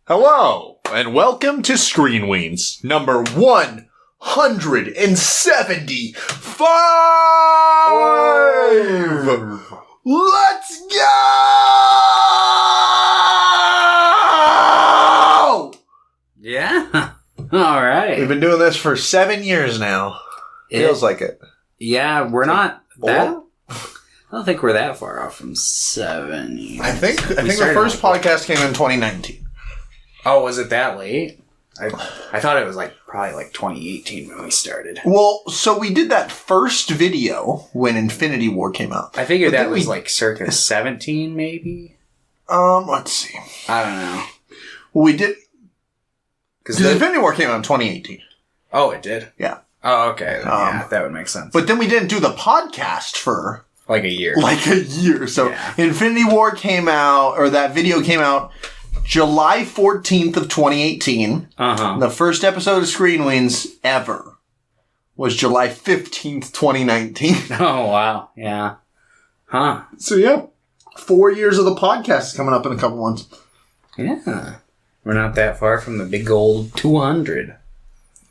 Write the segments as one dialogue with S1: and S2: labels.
S1: Hello, and welcome to Screen Weens, number 175! Let's go!
S2: Yeah. All right.
S1: We've been doing this for 7 years now. Feels like it.
S2: Yeah, we're not that... I don't think we're that far off from 7 years.
S1: I think the first podcast came in 2019.
S2: Oh, was it that late? I thought it was probably 2018 when we started.
S1: Well, so we did that first video when Infinity War came out.
S2: I figured that was circa 17, maybe?
S1: Let's see.
S2: I don't know.
S1: Well, we did... Because Infinity War came out in 2018.
S2: Oh, it did?
S1: Yeah.
S2: Oh, okay. Yeah, that would make sense.
S1: But then we didn't do the podcast for...
S2: a year.
S1: So Infinity War came out, or that video came out July 14th of 2018.
S2: Uh-huh.
S1: The first episode of Screen Weens ever was July 15th, 2019.
S2: Oh, wow. Yeah. Huh.
S1: So, yeah. 4 years of the podcast is coming up in a couple months.
S2: Yeah. We're not that far from the big old 200.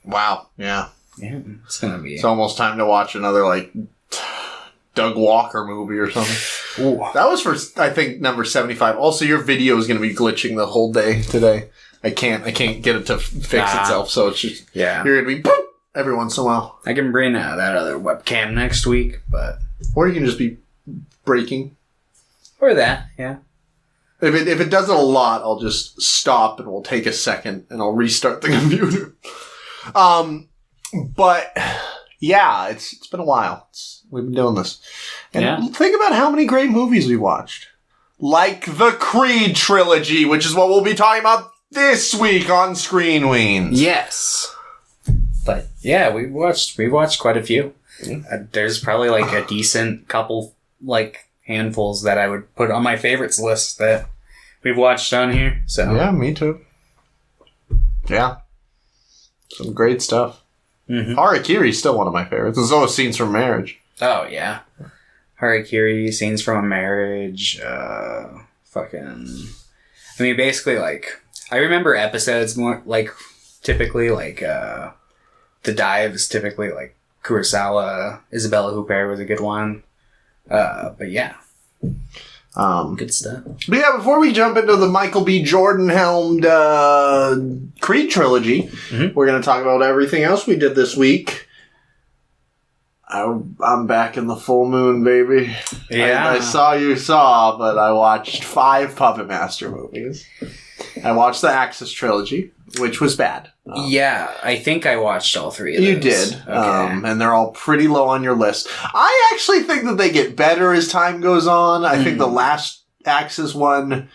S1: Wow. Yeah.
S2: Yeah. It's going to be...
S1: It's almost time to watch another, Doug Walker movie or something. Ooh. That was for, I think, number 75. Also, your video is going to be glitching the whole day today. I can't get it to fix itself, so it's just...
S2: Yeah.
S1: You're going to be boop every once in a while.
S2: I can bring that other webcam next week, but...
S1: Or you can just be breaking.
S2: Or that, yeah.
S1: If it does it a lot, I'll just stop and we'll take a second and I'll restart the computer. But... Yeah, it's been a while. We've been doing this. And think about how many great movies we watched. Like the Creed Trilogy, which is what we'll be talking about this week on Screen Weens.
S2: Yes. But, yeah, we've watched quite a few. Yeah. There's probably, a decent couple, handfuls that I would put on my favorites list that we've watched on here. So
S1: yeah, me too. Yeah. Some great stuff. Mm-hmm. Harakiri's still one of my favorites. There's always Scenes from Marriage.
S2: Oh, yeah. Harakiri, Scenes from a Marriage, basically, I remember episodes more, typically, The Dive is typically, Kurosawa, Isabella Huppert was a good one. But, yeah. Good stuff.
S1: But yeah, before we jump into the Michael B. Jordan helmed Creed trilogy, we're going to talk about everything else we did this week. I'm back in the full moon, baby. Yeah. I saw you saw, but I watched 5 Puppet Master movies. I watched the Axis trilogy, which was bad.
S2: Yeah, I think I watched all 3 of those.
S1: You did. Okay. And they're all pretty low on your list. I actually think that they get better as time goes on. I think the last Axis one,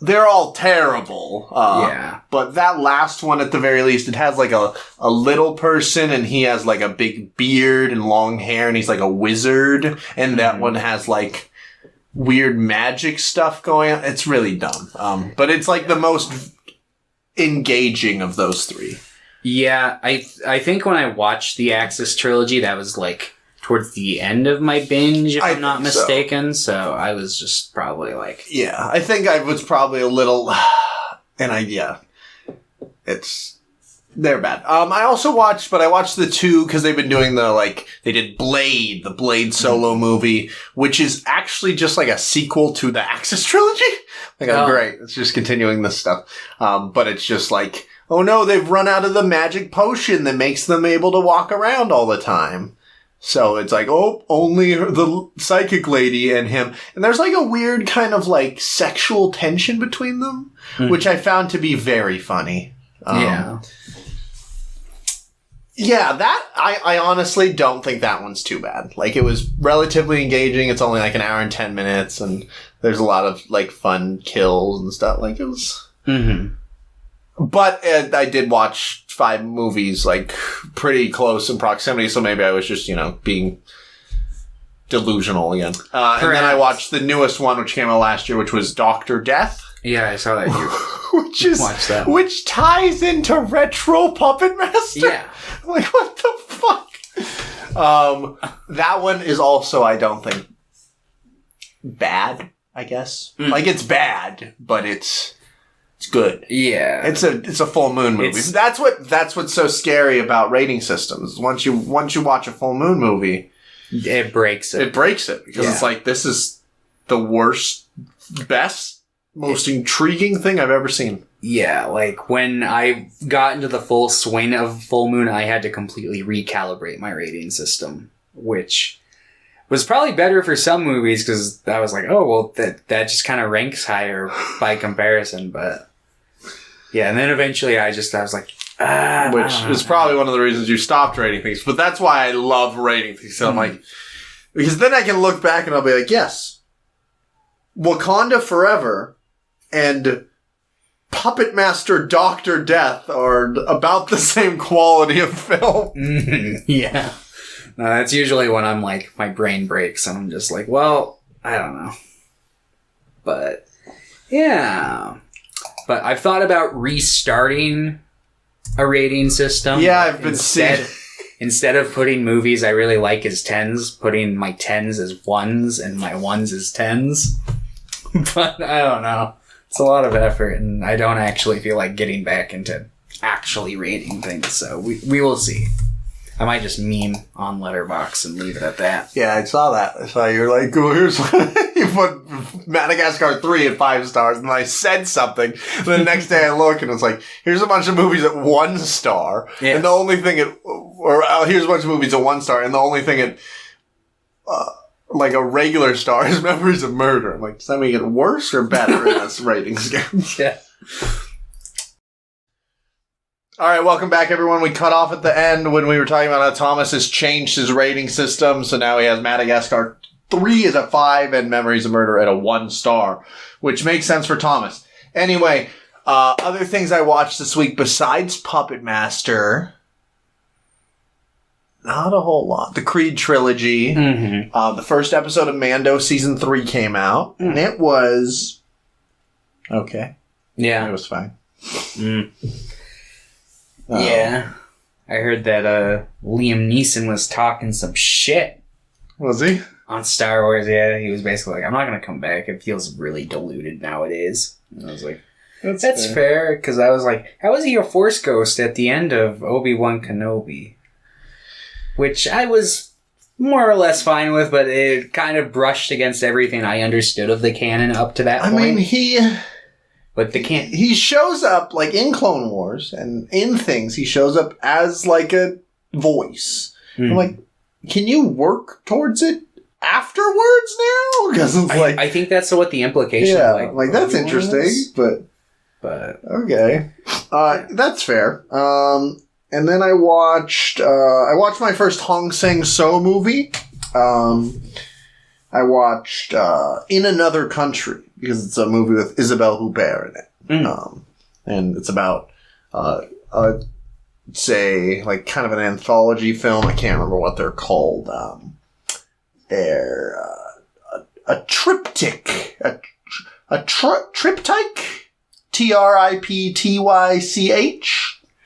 S1: they're all terrible.
S2: Yeah.
S1: But that last one, at the very least, it has a little person, and he has a big beard and long hair, and he's a wizard. And that one has weird magic stuff going on. It's really dumb. But it's the most engaging of those 3.
S2: Yeah, I think when I watched the Axis trilogy, that was towards the end of my binge, if I'm not mistaken. So I was just probably
S1: yeah, I think I was probably a little, and they're bad. I also watched the 2 because they've been doing the they did Blade, the Blade solo movie, which is actually just a sequel to the Axis trilogy. Great. It's just continuing this stuff. But it's just oh no, they've run out of the magic potion that makes them able to walk around all the time. So it's only the psychic lady and him. And there's a weird kind of sexual tension between them, which I found to be very funny.
S2: Yeah.
S1: Yeah, that, I honestly don't think that one's too bad. It was relatively engaging. It's only an hour and 10 minutes, and there's a lot of, fun kills and stuff. It was...
S2: Mm-hmm.
S1: But I did watch 5 movies, pretty close in proximity, so maybe I was just, being delusional again. And then I watched the newest one, which came out last year, which was Dr. Death.
S2: Yeah, I saw that.
S1: Which ties into Retro Puppet Master.
S2: Yeah.
S1: What the fuck? That one is also, I don't think, bad. I guess. Like, it's bad, but it's good.
S2: Yeah.
S1: It's a full moon movie. That's what's so scary about rating systems. Once you watch a full moon movie,
S2: it breaks it.
S1: It breaks it because it's like, this is the worst, best, most intriguing thing I've ever seen.
S2: Yeah, like when I got into the full swing of full moon, I had to completely recalibrate my rating system, which was probably better for some movies because I was like, oh, well, that just kind of ranks higher by comparison. But yeah, and then eventually I was like,
S1: which is probably one of the reasons you stopped rating things. But that's why I love rating things. So I'm like, because then I can look back and I'll be like, yes, Wakanda Forever and Puppet Master Dr. Death are about the same quality of film.
S2: Yeah. No, that's usually when I'm like, my brain breaks and I'm just like, well, I don't know. But, yeah. But I've thought about restarting a rating system.
S1: Yeah, I've been seeing.
S2: Instead of putting movies I really like as 10s, putting my 10s as 1s and my 1s as 10s. But I don't know. It's a lot of effort and I don't actually feel like getting back into actually rating things. So we will see. I might just meme on Letterboxd and leave it at that.
S1: Yeah, I saw that. I saw you're like, well, here's you put Madagascar 3 at 5 stars, and I said something. And the next day I look, and it's like, here's a bunch of movies at 1 star, and the only thing here's a bunch of movies at 1 star, and the only thing at like a regular star is Memories of Murder. I'm like, does that make it worse or better in this rating scale?
S2: Yeah.
S1: All right, welcome back, everyone. We cut off at the end when we were talking about how Thomas has changed his rating system, so now he has Madagascar 3 as a 5 and Memories of Murder at a 1 star, which makes sense for Thomas. Anyway, other things I watched this week besides Puppet Master, not a whole lot. The Creed Trilogy. Mm-hmm. The first episode of Mando Season 3 came out, and it was okay.
S2: Yeah.
S1: It was fine.
S2: Yeah. I heard that Liam Neeson was talking some shit.
S1: Was he?
S2: On Star Wars, yeah. He was basically like, I'm not going to come back. It feels really diluted nowadays. And I was like, that's fair. Because I was like, how was he a Force ghost at the end of Obi-Wan Kenobi? Which I was more or less fine with, but it kind of brushed against everything I understood of the canon up to that point.
S1: I mean,
S2: But they can't.
S1: He shows up, like, in Clone Wars and in things, he shows up as, like, a voice. I'm like, can you work towards it afterwards now? Because it's like...
S2: I think that's what the implication is.
S1: Yeah, like that's interesting, but... Okay. That's fair. And then I watched my first Hong Sang-soo movie. I watched In Another Country, because it's a movie with Isabelle Huppert in it. And it's about, say, like, kind of an anthology film. I can't remember what they're called. They're a triptych. A triptych? Triptych?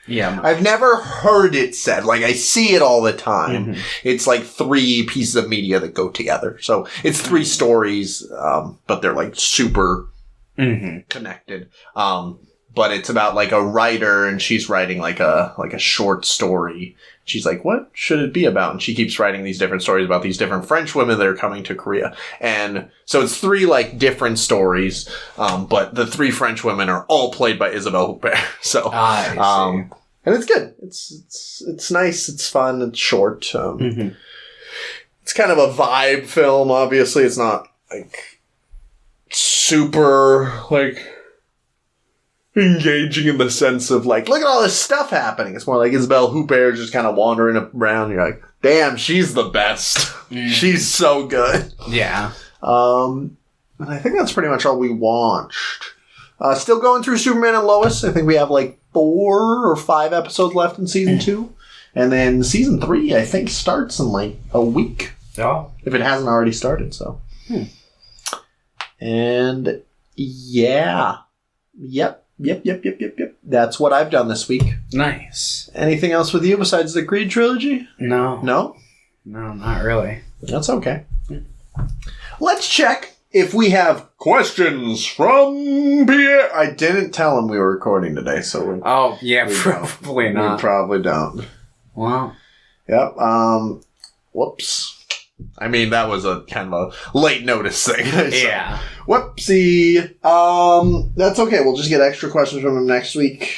S2: Yeah.
S1: I've never heard it said. Like, I see it all the time. Mm-hmm. It's like 3 pieces of media that go together. So it's 3 stories, but they're like super connected. But it's about like a writer, and she's writing like a short story. She's like, what should it be about? And she keeps writing these different stories about these different French women that are coming to Korea. And so it's 3 like different stories. But the 3 French women are all played by Isabelle Huppert. So, and it's good. It's nice. It's fun. It's short. It's kind of a vibe film. Obviously, it's not like super like engaging in the sense of like, look at all this stuff happening. It's more like Isabelle Huppert just kind of wandering around. You're like, damn, she's the best. She's so good.
S2: Yeah.
S1: And I think that's pretty much all we watched. Still going through Superman and Lois. I think we have like 4 or 5 episodes left in season 2. And then season 3, I think, starts in like a week.
S2: Oh.
S1: If it hasn't already started, so. And yeah. Yep. That's what I've done this week.
S2: Nice.
S1: Anything else with you besides the Creed trilogy?
S2: No.
S1: No?
S2: No, not really.
S1: That's okay. Let's check if we have questions from Pierre, I didn't tell him we were recording today, so we
S2: probably not.
S1: We probably don't.
S2: Well,
S1: yep. Whoops. I mean, that was a kind of a late notice thing. So,
S2: yeah.
S1: Whoopsie. That's okay. We'll just get extra questions from him next week.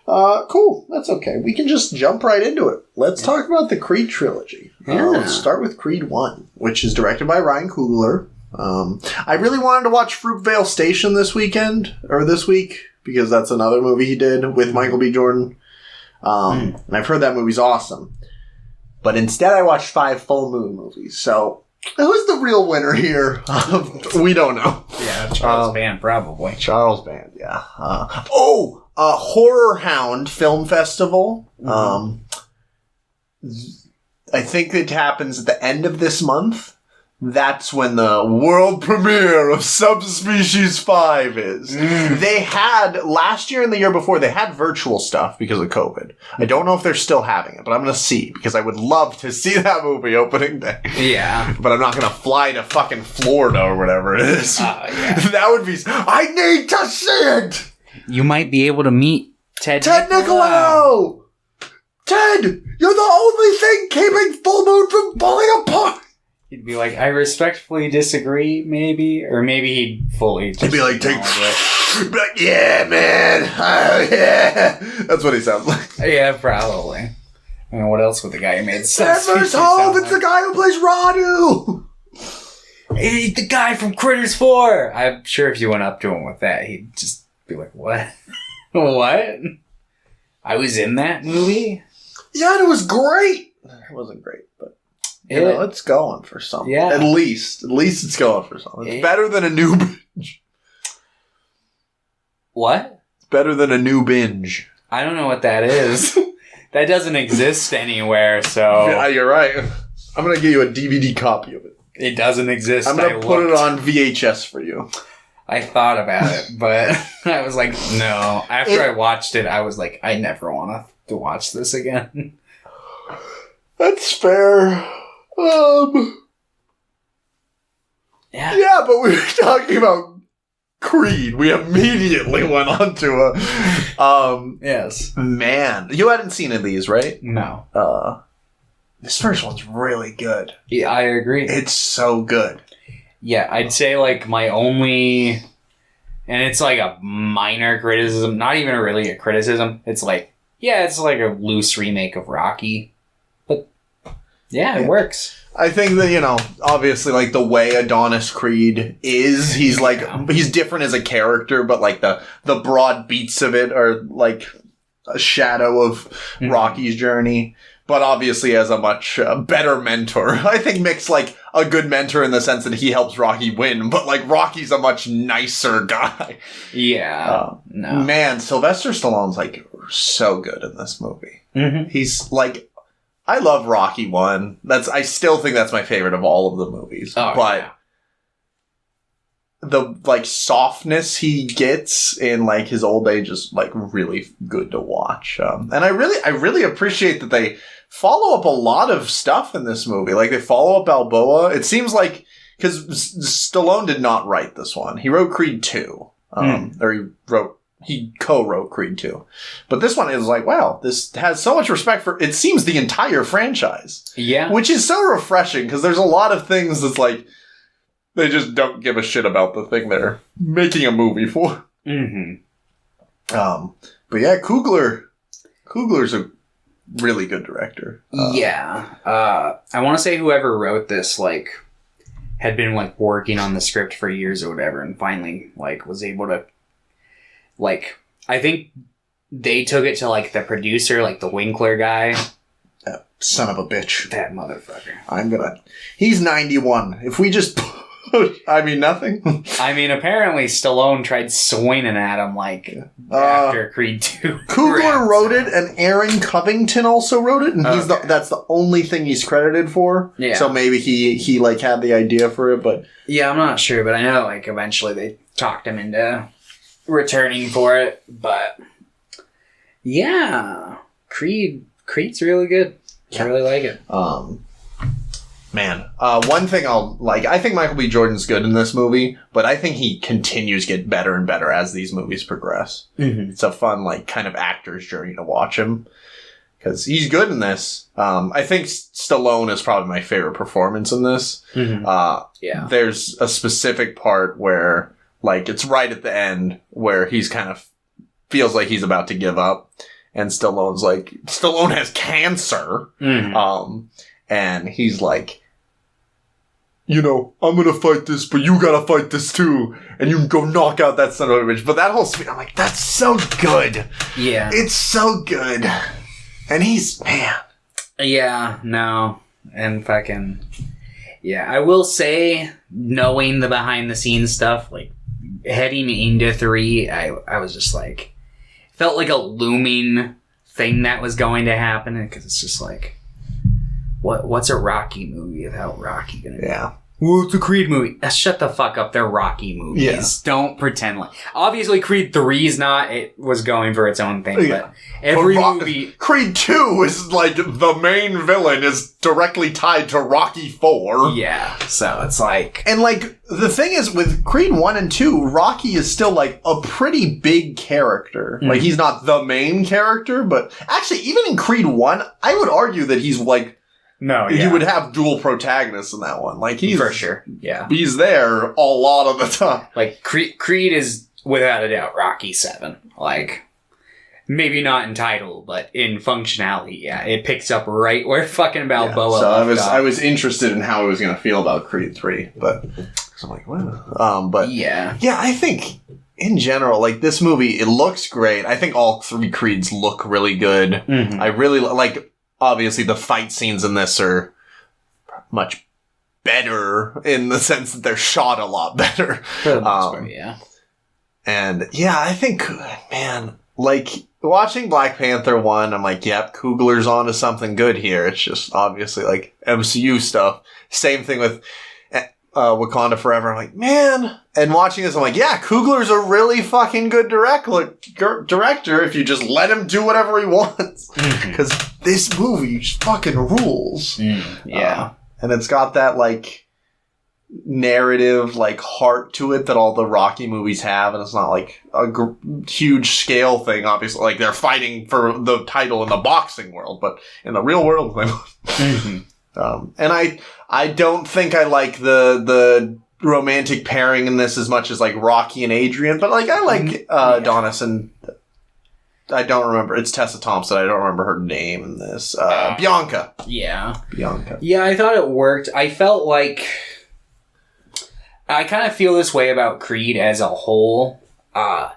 S1: Cool. That's okay. We can just jump right into it. Let's talk about the Creed trilogy. Let's start with Creed 1, which is directed by Ryan Coogler. I really wanted to watch Fruitvale Station this week, because that's another movie he did with Michael B. Jordan. And I've heard that movie's awesome. But instead I watched 5 Full Moon movies. So, who's the real winner here? We don't know.
S2: Yeah, Charles Band, probably.
S1: Charles Band, yeah. Horror Hound Film Festival. I think it happens at the end of this month. That's when the world premiere of Subspecies 5 is. They had, last year and the year before, they had virtual stuff because of COVID. I don't know if they're still having it, but I'm going to see, because I would love to see that movie opening day.
S2: Yeah.
S1: But I'm not going to fly to fucking Florida or whatever it is.
S2: Yeah.
S1: That would be... I need to see it!
S2: You might be able to meet Ted
S1: Nicolau! Ted! You're the only thing keeping Full Moon from falling apart!
S2: He'd be like, I respectfully disagree, maybe. Or maybe he'd fully just...
S1: He'd be like, yeah, man. Yeah. That's what he sounds like.
S2: Yeah, probably. I mean, what else would the guy who made
S1: Settlers Home! It's the guy who plays Radu!
S2: Hey, the guy from Critters 4! I'm sure if you went up to him with that, he'd just be like, what? What? I was in that movie?
S1: Yeah, and it was great. It wasn't great, but... You know, it's going for something.
S2: Yeah.
S1: At least it's going for something. It's better than a new binge.
S2: What?
S1: It's better than a new binge.
S2: I don't know what that is. That doesn't exist anywhere, so...
S1: Yeah, you're right. I'm going to give you a DVD copy of it.
S2: It doesn't exist.
S1: I'm going to put it on VHS for you.
S2: I thought about it, but I was like, no. After I watched it, I was like, I never want to watch this again.
S1: That's fair. Yeah, but we were talking about Creed. We immediately went on to a...
S2: yes.
S1: Man. You hadn't seen any of these, right?
S2: No.
S1: This first one's really good.
S2: Yeah, I agree.
S1: It's so good.
S2: Yeah, I'd say, like, my only... And it's, like, a minor criticism. Not even really a criticism. It's like, yeah, it's like a loose remake of Rocky. But, yeah, it works.
S1: I think that, you know, obviously, like, the way Adonis Creed is, he's, like, he's different as a character, but, like, the broad beats of it are, like, a shadow of Rocky's journey. But obviously as a much better mentor. I think Mick's, like, a good mentor in the sense that he helps Rocky win, but, like, Rocky's a much nicer guy.
S2: Yeah. No.
S1: Man, Sylvester Stallone's, like, so good in this movie. Mm-hmm. He's, like... I love Rocky 1. I still think that's my favorite of all of the movies.
S2: Oh,
S1: but the, like, softness he gets in, like, his old age is, like, really good to watch. And I really appreciate that they follow up a lot of stuff in this movie. Like, they follow up Balboa. It seems like, because Stallone did not write this one. He wrote Creed 2. Or he co-wrote Creed 2. But this one is like, wow, this has so much respect for, it seems, the entire franchise.
S2: Yeah.
S1: Which is so refreshing, because there's a lot of things that's like, they just don't give a shit about the thing they're making a movie for.
S2: Mm-hmm.
S1: But yeah, Coogler's a really good director.
S2: I want to say whoever wrote this, like, had been, like, working on the script for years or whatever, and finally, like, was able to, like, I think they took it to, like, the producer, like, the Winkler guy.
S1: That son of a bitch.
S2: That motherfucker.
S1: He's 91. If we just... nothing.
S2: I mean, apparently Stallone tried swinging at him, like, after Creed 2.
S1: Coogler wrote it, and Aaron Covington also wrote it, and that's the only thing he's credited for. Yeah. So maybe he like, had the idea for it, but... Yeah,
S2: I'm not sure, but I know, like, eventually they talked him into returning for it, but... Yeah. Creed's really good. I really like it.
S1: Man, one thing I think Michael B. Jordan's good in this movie, but I think he continues to get better and better as these movies progress. Mm-hmm. It's a fun, kind of actor's journey to watch him. Because he's good in this. I think Stallone is probably my favorite performance in this. Mm-hmm. Yeah. There's a specific part where, it's right at the end where he's kind of feels like he's about to give up. And Stallone has cancer. Mm-hmm. And he's like, I'm gonna fight this, but you gotta fight this too. And you can go knock out that son of a bitch. But that whole speech, I'm like, that's so good. Yeah. It's so good. And he's, man.
S2: Yeah, no. And fucking, yeah. I will say, knowing the behind the scenes stuff, heading into 3, I was just felt like a looming thing that was going to happen. Because it's just what's a Rocky movie without Rocky gonna be?
S1: Yeah.
S2: Well, it's a Creed movie. Shut the fuck up. They're Rocky movies. Yeah. Don't pretend obviously, Creed 3 is not. It was going for its own thing, but every movie...
S1: Creed 2 is, the main villain is directly tied to Rocky 4.
S2: Yeah. So, it's
S1: And, the thing is, with Creed 1 and 2, Rocky is still, a pretty big character. Mm-hmm. He's not the main character, but... Actually, even in Creed 1, I would argue that he's,
S2: No, yeah.
S1: You would have dual protagonists in that one. He's...
S2: For sure, yeah.
S1: He's there a lot of the time.
S2: Creed is, without a doubt, Rocky 7. Maybe not in title, but in functionality, yeah. It picks up right where fucking Balboa
S1: left off. I was interested in how I was going to feel about Creed 3, but... So I'm like, what? But... Yeah. Yeah, I think... In general, this movie, it looks great. I think all 3 Creeds look really good. Mm-hmm. I really... Obviously, the fight scenes in this are much better in the sense that they're shot a lot better. For the most part, yeah. And, yeah, I think, man, watching Black Panther 1, I'm like, yep, Coogler's onto something good here. It's just obviously, MCU stuff. Same thing with Wakanda Forever. I'm like, man. And watching this, I'm like, yeah, Coogler's a really fucking good director if you just let him do whatever he wants. Because this movie just fucking rules. Yeah. And it's got that, narrative, heart to it that all the Rocky movies have. And it's not, a huge scale thing, obviously. They're fighting for the title in the boxing world. But in the real world, and I don't think I like the romantic pairing in this as much as Rocky and Adrian, but I like Adonis and I don't remember. It's Tessa Thompson. I don't remember her name in this. Bianca.
S2: Yeah.
S1: Bianca.
S2: Yeah, I thought it worked. I felt I kind of feel this way about Creed as a whole. I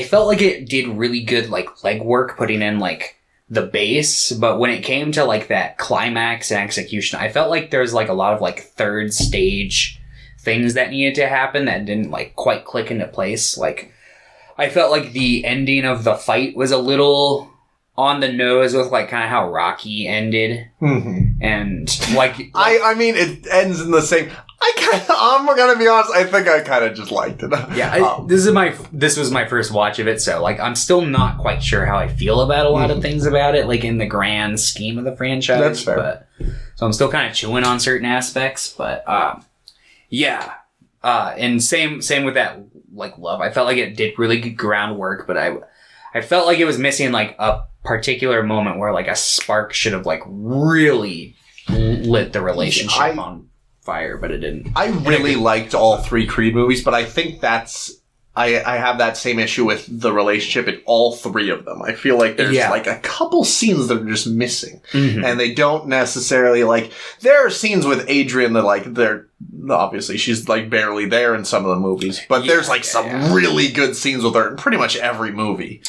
S2: felt like it did really good legwork putting in the base, but when it came to that climax and execution, I felt like there's a lot of third stage things that needed to happen that didn't quite click into place. I felt the ending of the fight was a little on the nose with kind of how Rocky ended. Mm-hmm. And
S1: I mean, it ends in the same. I'm gonna be honest. I think I kind of just liked it.
S2: Yeah, this was my first watch of it, so I'm still not quite sure how I feel about a lot of things about it, in the grand scheme of the franchise.
S1: That's fair.
S2: So I'm still kind of chewing on certain aspects, but yeah. And same with that love. I felt like it did really good groundwork, but I felt like it was missing a particular moment where a spark should have really lit the relationship on fire, but it didn't.
S1: I really liked all 3 Creed movies, but I think I have that same issue with the relationship in all 3 of them. I feel like there's a couple scenes that are just missing. Mm-hmm. And they don't necessarily there are scenes with Adrian that they're obviously she's barely there in some of the movies, but there's some really good scenes with her in pretty much every movie.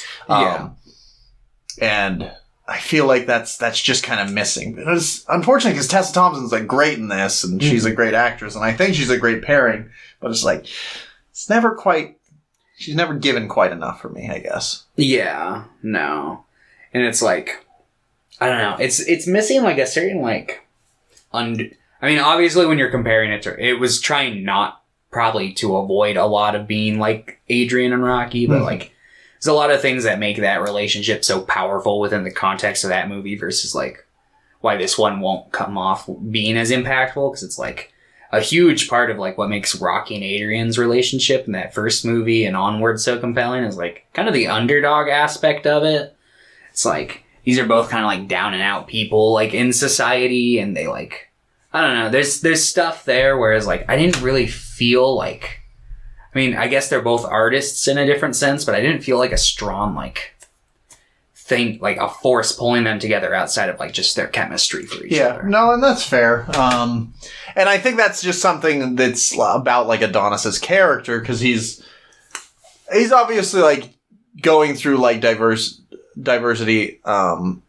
S1: And I feel like that's just kind of missing. Because, unfortunately, because Tessa Thompson's great in this, and she's a great actress, and I think she's a great pairing, but it's it's never quite. She's never given quite enough for me, I guess.
S2: Yeah, no, and it's I don't know. It's missing a certain I mean, obviously, when you're comparing it to, it was trying not probably to avoid a lot of being Adrian and Rocky, but there's a lot of things that make that relationship so powerful within the context of that movie versus why this one won't come off being as impactful, because it's like a huge part of like what makes Rocky and Adrian's relationship in that first movie and onward so compelling is like kind of the underdog aspect of it. It's like these are both kind of like down and out people like in society, and they like, I don't know, there's stuff there, whereas like I didn't really feel like, I mean, I guess they're both artists in a different sense, but I didn't feel like a strong like thing, like a force pulling them together outside of like just their chemistry for each other.
S1: No, and that's fair. And I think that's just something that's about like Adonis's character, because he's obviously like going through like diversity, or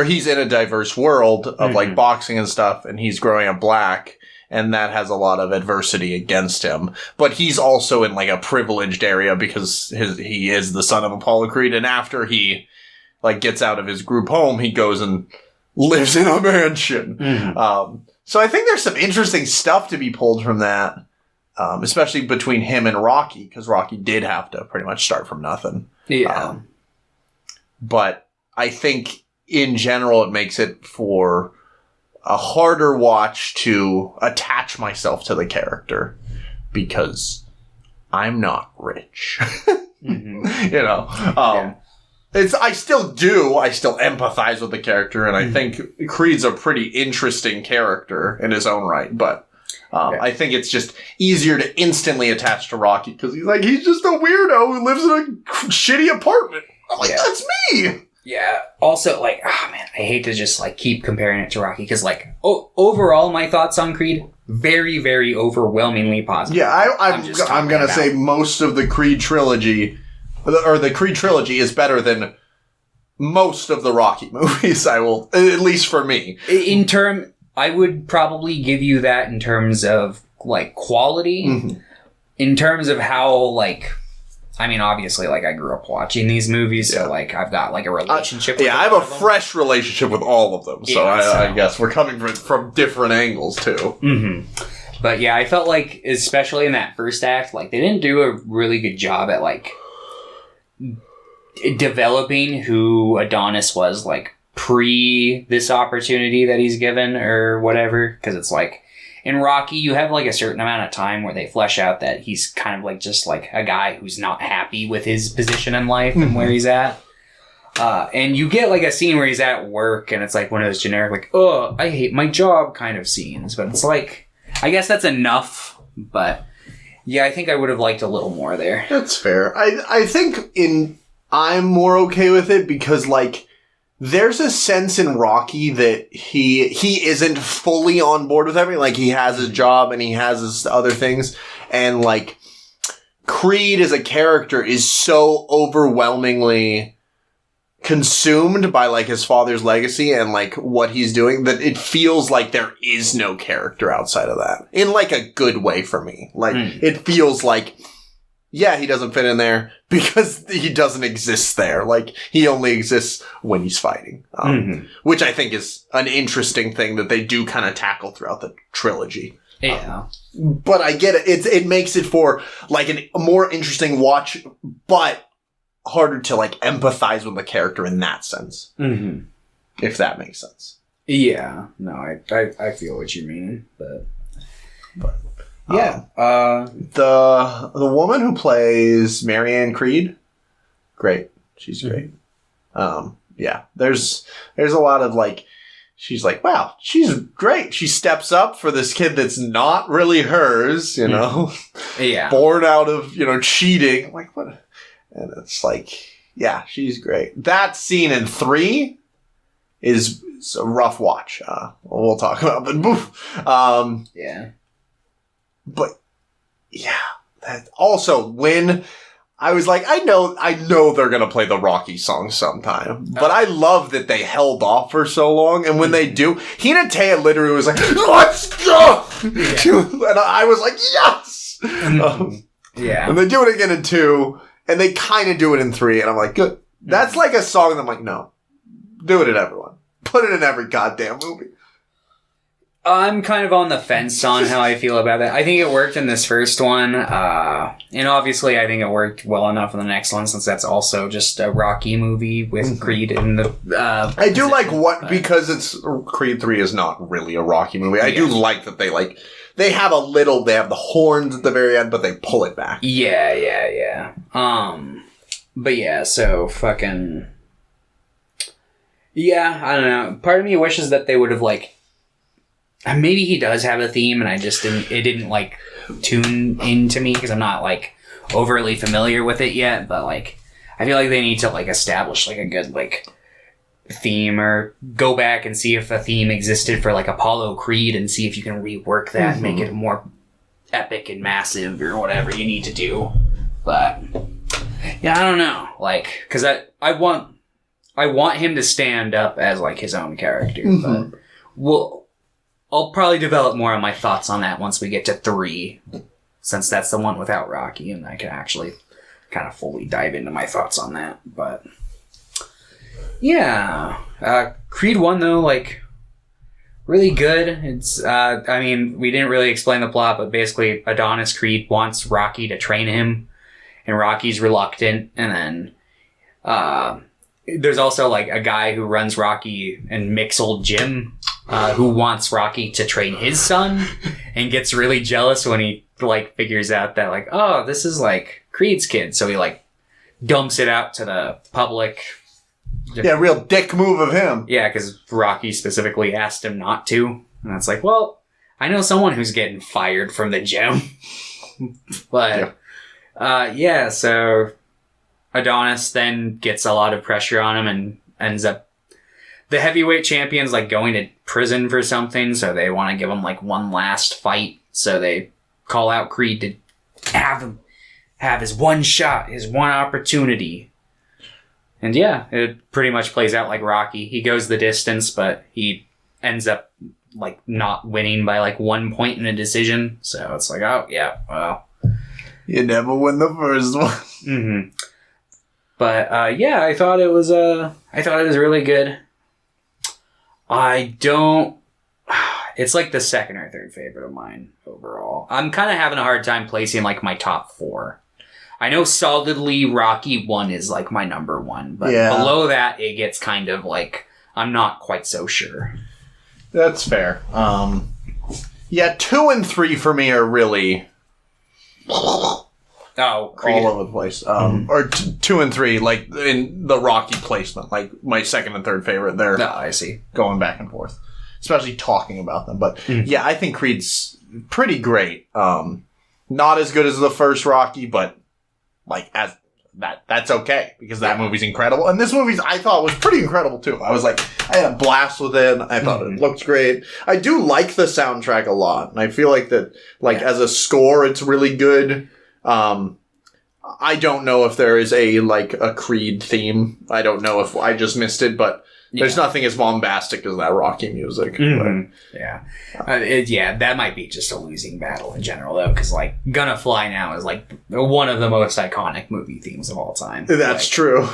S1: he's in a diverse world of like boxing and stuff, and he's growing up black, and that has a lot of adversity against him. But he's also in like a privileged area because he is the son of Apollo Creed, and after he like gets out of his group home, he goes and lives in a mansion. So I think there's some interesting stuff to be pulled from that, especially between him and Rocky, because Rocky did have to pretty much start from nothing.
S2: Yeah.
S1: But I think in general it makes it for a harder watch to attach myself to the character, because I'm not rich. You know? I still empathize with the character, and I think Creed's a pretty interesting character in his own right, but I think it's just easier to instantly attach to Rocky, because he's just a weirdo who lives in a shitty apartment. I'm like, that's me!
S2: Yeah. Also, like, oh man, I hate to just like keep comparing it to Rocky, because like overall, my thoughts on Creed very, very overwhelmingly positive.
S1: Yeah, I'm gonna say most of the Creed trilogy, or the Creed trilogy, is better than most of the Rocky movies. I will, at least for me.
S2: I would probably give you that in terms of like quality. In terms of how like, I mean, obviously, like, I grew up watching these movies, so, like, I've got, like, a relationship with
S1: I have a fresh relationship with all of them, so I guess we're coming from different angles, too.
S2: But, yeah, I felt like, especially in that first act, like, they didn't do a really good job at, like, developing who Adonis was, like, pre this opportunity that he's given, or whatever, because it's, like, in Rocky, you have, like, a certain amount of time where they flesh out that he's kind of, like, just, like, a guy who's not happy with his position in life and where he's at. And you get, like, a scene where he's at work, and it's, like, one of those generic, like, oh, I hate my job kind of scenes. But it's, like, I guess that's enough. But, yeah, I think I would have liked a little more there.
S1: That's fair. I think I'm more okay with it because, like, there's a sense in Rocky that he isn't fully on board with everything. Like, he has his job and he has his other things. And, like, Creed as a character is so overwhelmingly consumed by, like, his father's legacy and, like, what he's doing that it feels like there is no character outside of that. In, like, a good way for me. Like, it feels like, yeah, he doesn't fit in there because he doesn't exist there. Like, he only exists when he's fighting. Which I think is an interesting thing that they do kind of tackle throughout the trilogy.
S2: Yeah.
S1: But I get it. It makes it for, like, a more interesting watch, but harder to, like, empathize with the character in that sense. If that makes sense.
S2: Yeah. No, I feel what you mean, but yeah.
S1: The woman who plays Marianne Creed, great. She's great. Yeah. There's a lot of, like, she's like, wow, she's great. She steps up for this kid that's not really hers, you know?
S2: Yeah.
S1: Born out of, cheating. I'm like, what? And it's like, yeah, she's great. That scene in 3 is a rough watch. We'll talk about it.
S2: Yeah.
S1: But yeah, that also when I was like, I know they're gonna play the Rocky song sometime, but I love that they held off for so long. And when they do, Hina Taya literally was like, "Let's go!" And I was like, "Yes!"
S2: Yeah.
S1: And they do it again in 2, and they kind of do it in 3, and I'm like, "Good." That's like a song that I'm like, no, do it in everyone, put it in every goddamn movie.
S2: I'm kind of on the fence on how I feel about it. I think it worked in this first one. And obviously I think it worked well enough in the next one since that's also just a Rocky movie with Creed in the
S1: I do like because it's Creed 3 is not really a Rocky movie. I do like that they have the horns at the very end, but they pull it back.
S2: Yeah. But yeah, so fucking... Yeah, I don't know. Part of me wishes that they would have, like... Maybe he does have a theme, and it didn't, like, tune into me, because I'm not, like, overly familiar with it yet, but, like, I feel like they need to, like, establish, like, a good, like, theme, or go back and see if a theme existed for, like, Apollo Creed, and see if you can rework that and make it more epic and massive, or whatever you need to do. But, yeah, I don't know. Like, because I want him to stand up as, like, his own character, but I'll probably develop more on my thoughts on that once we get to 3, since that's the one without Rocky, and I can actually kind of fully dive into my thoughts on that. But yeah, Creed 1 though, like, really good. It's I mean, we didn't really explain the plot, but basically Adonis Creed wants Rocky to train him, and Rocky's reluctant, and then there's also like a guy who runs Rocky and Mick's old gym, who wants Rocky to train his son, and gets really jealous when he like figures out that like, oh, this is like Creed's kid, so he like dumps it out to the public.
S1: Yeah, real dick move of him.
S2: Yeah, because Rocky specifically asked him not to, and it's like, well, I know someone who's getting fired from the gym, but yeah, so Adonis then gets a lot of pressure on him and ends up the heavyweight champion's like going to prison for something, so they want to give him like one last fight. So they call out Creed to have his one shot, his one opportunity. And yeah, it pretty much plays out like Rocky. He goes the distance, but he ends up like not winning by like 1 point in a decision. So it's like, oh yeah, well,
S1: you never win the first one.
S2: But yeah, I thought it was really good. It's like the second or third favorite of mine overall. I'm kind of having a hard time placing like my top 4. I know solidly Rocky 1 is like my number 1, but below that it gets kind of like, I'm not quite so sure.
S1: That's fair. Yeah, 2 and 3 for me are really
S2: Creed.
S1: all over the place. Or 2 and 3, like in the Rocky placement, like my second and third favorite. They're
S2: I see.
S1: Going back and forth, especially talking about them. But yeah, I think Creed's pretty great. Not as good as the first Rocky, but like as that's okay because that movie's incredible, and this movie's I thought was pretty incredible too. I was like, I had a blast with it. I thought it looked great. I do like the soundtrack a lot, and I feel like that as a score, it's really good. I don't know if there is a Creed theme. I don't know if I just missed it, but there's nothing as bombastic as that Rocky music.
S2: Yeah. That might be just a losing battle in general, though, because, like, Gonna Fly Now is, like, one of the most iconic movie themes of all time.
S1: That's true.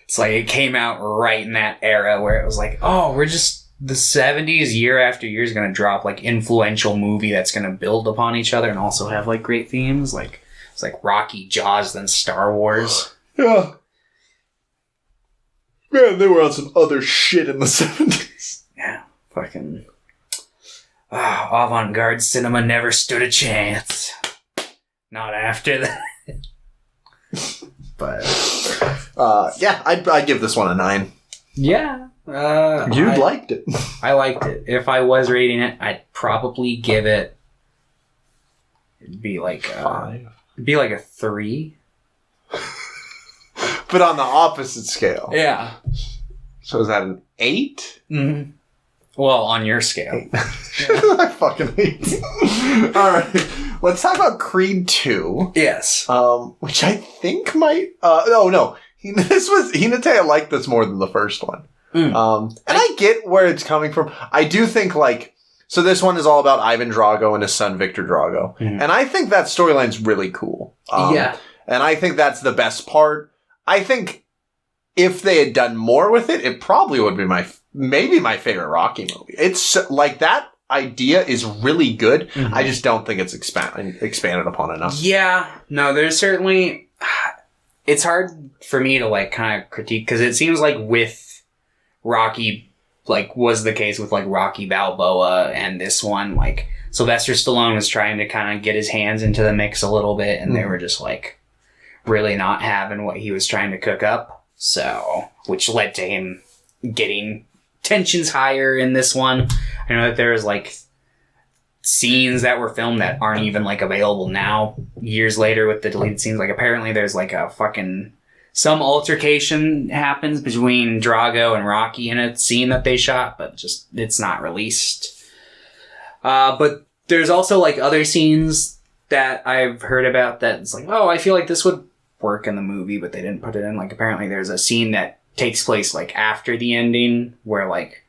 S2: It's like, it came out right in that era where it was like, oh, we're just... The 70s, year after year, is going to drop, like, influential movie that's going to build upon each other and also have, like, great themes. Like, it's like Rocky, Jaws, then Star Wars.
S1: Yeah. Man, they were on some other shit in the 70s.
S2: Yeah. Fucking... avant-garde cinema never stood a chance. Not after that. But...
S1: yeah, I'd give this one a 9.
S2: Yeah.
S1: You liked it.
S2: I liked it. If I was rating it, I'd probably give it... It'd be like...
S1: 5.
S2: It'd be like a 3.
S1: But on the opposite scale.
S2: Yeah.
S1: So is that an 8?
S2: Mm-hmm. Well, on your scale.
S1: I fucking hate it. Alright. Let's talk about Creed 2.
S2: Yes.
S1: Which I think might... no. Hinata liked this more than the first one. And I get where it's coming from. I do think, so this one is all about Ivan Drago and his son Victor Drago. And I think that storyline's really cool.
S2: Yeah.
S1: And I think that's the best part. I think if they had done more with it, it probably would be maybe my favorite Rocky movie. It's like that idea is really good. Mm-hmm. I just don't think it's expanded upon enough.
S2: Yeah. No, there's certainly... It's hard for me to, like, kind of critique, because it seems like with Rocky, like, was the case with, like, Rocky Balboa and this one, like, Sylvester Stallone was trying to kind of get his hands into the mix a little bit, and they were just, like, really not having what he was trying to cook up. So, which led to him getting tensions higher in this one. I know that there was, like, scenes that were filmed that aren't even, like, available now, years later, with the deleted scenes. Like, apparently there's, like, a fucking... Some altercation happens between Drago and Rocky in a scene that they shot, but just, it's not released. But there's also, like, other scenes that I've heard about that it's like, oh, I feel like this would work in the movie, but they didn't put it in. Like, apparently there's a scene that takes place, like, after the ending, where, like,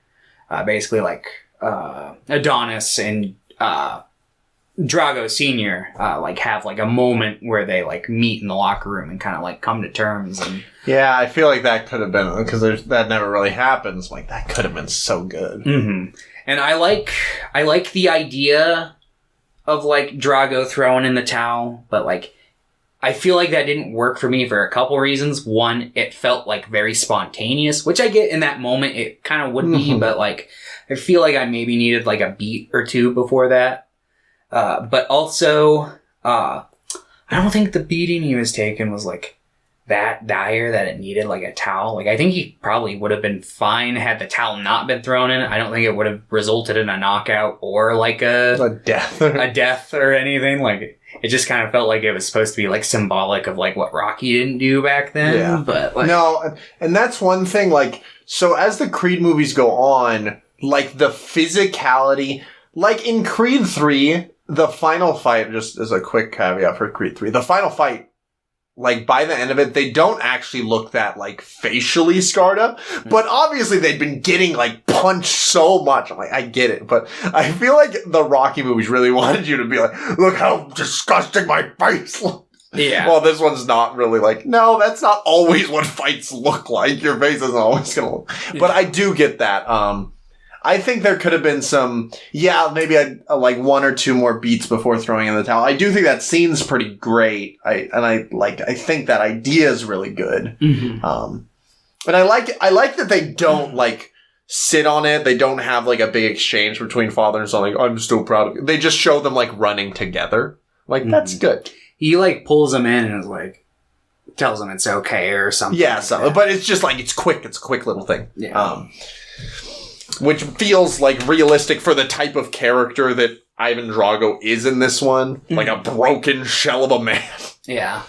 S2: basically, like, Adonis and Drago Sr. Like, have, like, a moment where they, like, meet in the locker room and kind of, like, come to terms. And
S1: yeah, I feel like that could have been, because that never really happens. Like, that could have been so good.
S2: Mm-hmm. And I like the idea of, like, Drago throwing in the towel, but, like, I feel like that didn't work for me for a couple reasons. One, it felt, like, very spontaneous, which I get in that moment it kind of would be, but, like, I feel like I maybe needed, like, a beat or two before that. But also, I don't think the beating he was taking was, like, that dire that it needed, like, a towel. Like, I think he probably would have been fine had the towel not been thrown in. I don't think it would have resulted in a knockout or, like, a
S1: death.
S2: A death or anything. Like, it just kind of felt like it was supposed to be, like, symbolic of, like, what Rocky didn't do back then.
S1: Yeah.
S2: But, like...
S1: No, and that's one thing, like, so as the Creed movies go on, like, the physicality... Like, in Creed 3... The final fight, just as a quick caveat for Creed 3, the final fight, like, by the end of it, they don't actually look that, like, facially scarred up, but obviously they'd been getting, like, punched so much. I'm like, I get it, but I feel like the Rocky movies really wanted you to be like, look how disgusting my face looks.
S2: Yeah.
S1: Well, this one's not really like, no, that's not always what fights look like. Your face isn't always gonna look. Yeah. But I do get that. I think there could have been some, maybe like one or two more beats before throwing in the towel. I do think that scene's pretty great. I think that idea is really good. Mm-hmm. But I like that they don't, like, sit on it. They don't have, like, a big exchange between father and son. Like, I'm still proud of you. They just show them, like, running together. Like, that's good.
S2: He, like, pulls them in and is like, tells them it's okay or something.
S1: Yeah, but it's just, like, it's quick. It's a quick little thing.
S2: Yeah.
S1: Which feels, like, realistic for the type of character that Ivan Drago is in this one. Like a broken shell of a man. Yeah.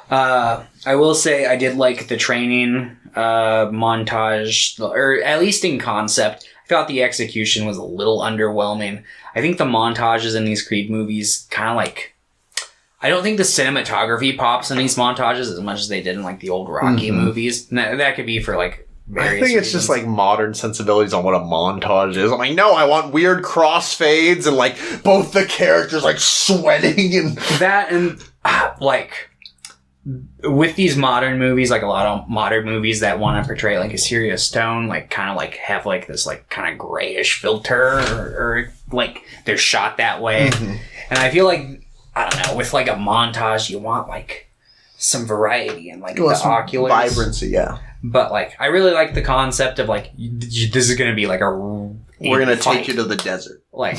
S2: I will say I did like the training montage, or at least in concept. I thought the execution was a little underwhelming. I think the montages in these Creed movies kind of, like... I don't think the cinematography pops in these montages as much as they did in, like, the old Rocky movies. That could be for, like...
S1: I think it's just, like, modern sensibilities on what a montage is. I'm like, no, I want weird crossfades and, like, both the characters, like, sweating and...
S2: That and, like, with these modern movies, like, a lot of modern movies that want to portray, like, a serious tone, like, kind of, like, have, like, this, like, kind of grayish filter or like, they're shot that way. Mm-hmm. And I feel like, I don't know, with, like, a montage, you want, like, some variety and, like, the oculars.
S1: Vibrancy, yeah.
S2: But, like, I really like the concept of, like, this is going to be, like,
S1: we're going to take you to the desert.
S2: Like,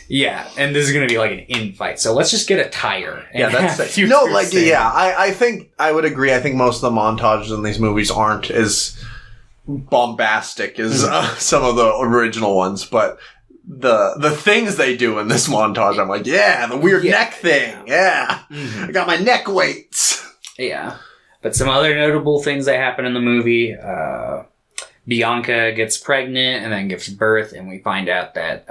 S2: yeah, and this is going to be, like, an in-fight. So let's just get a tire.
S1: Yeah, that's it. No, like, yeah, I think, I would agree. I think most of the montages in these movies aren't as bombastic as some of the original ones, but the things they do in this montage, I'm like, yeah, the weird neck thing. Yeah. I got my neck weights.
S2: Yeah. But some other notable things that happen in the movie, Bianca gets pregnant and then gives birth, and we find out that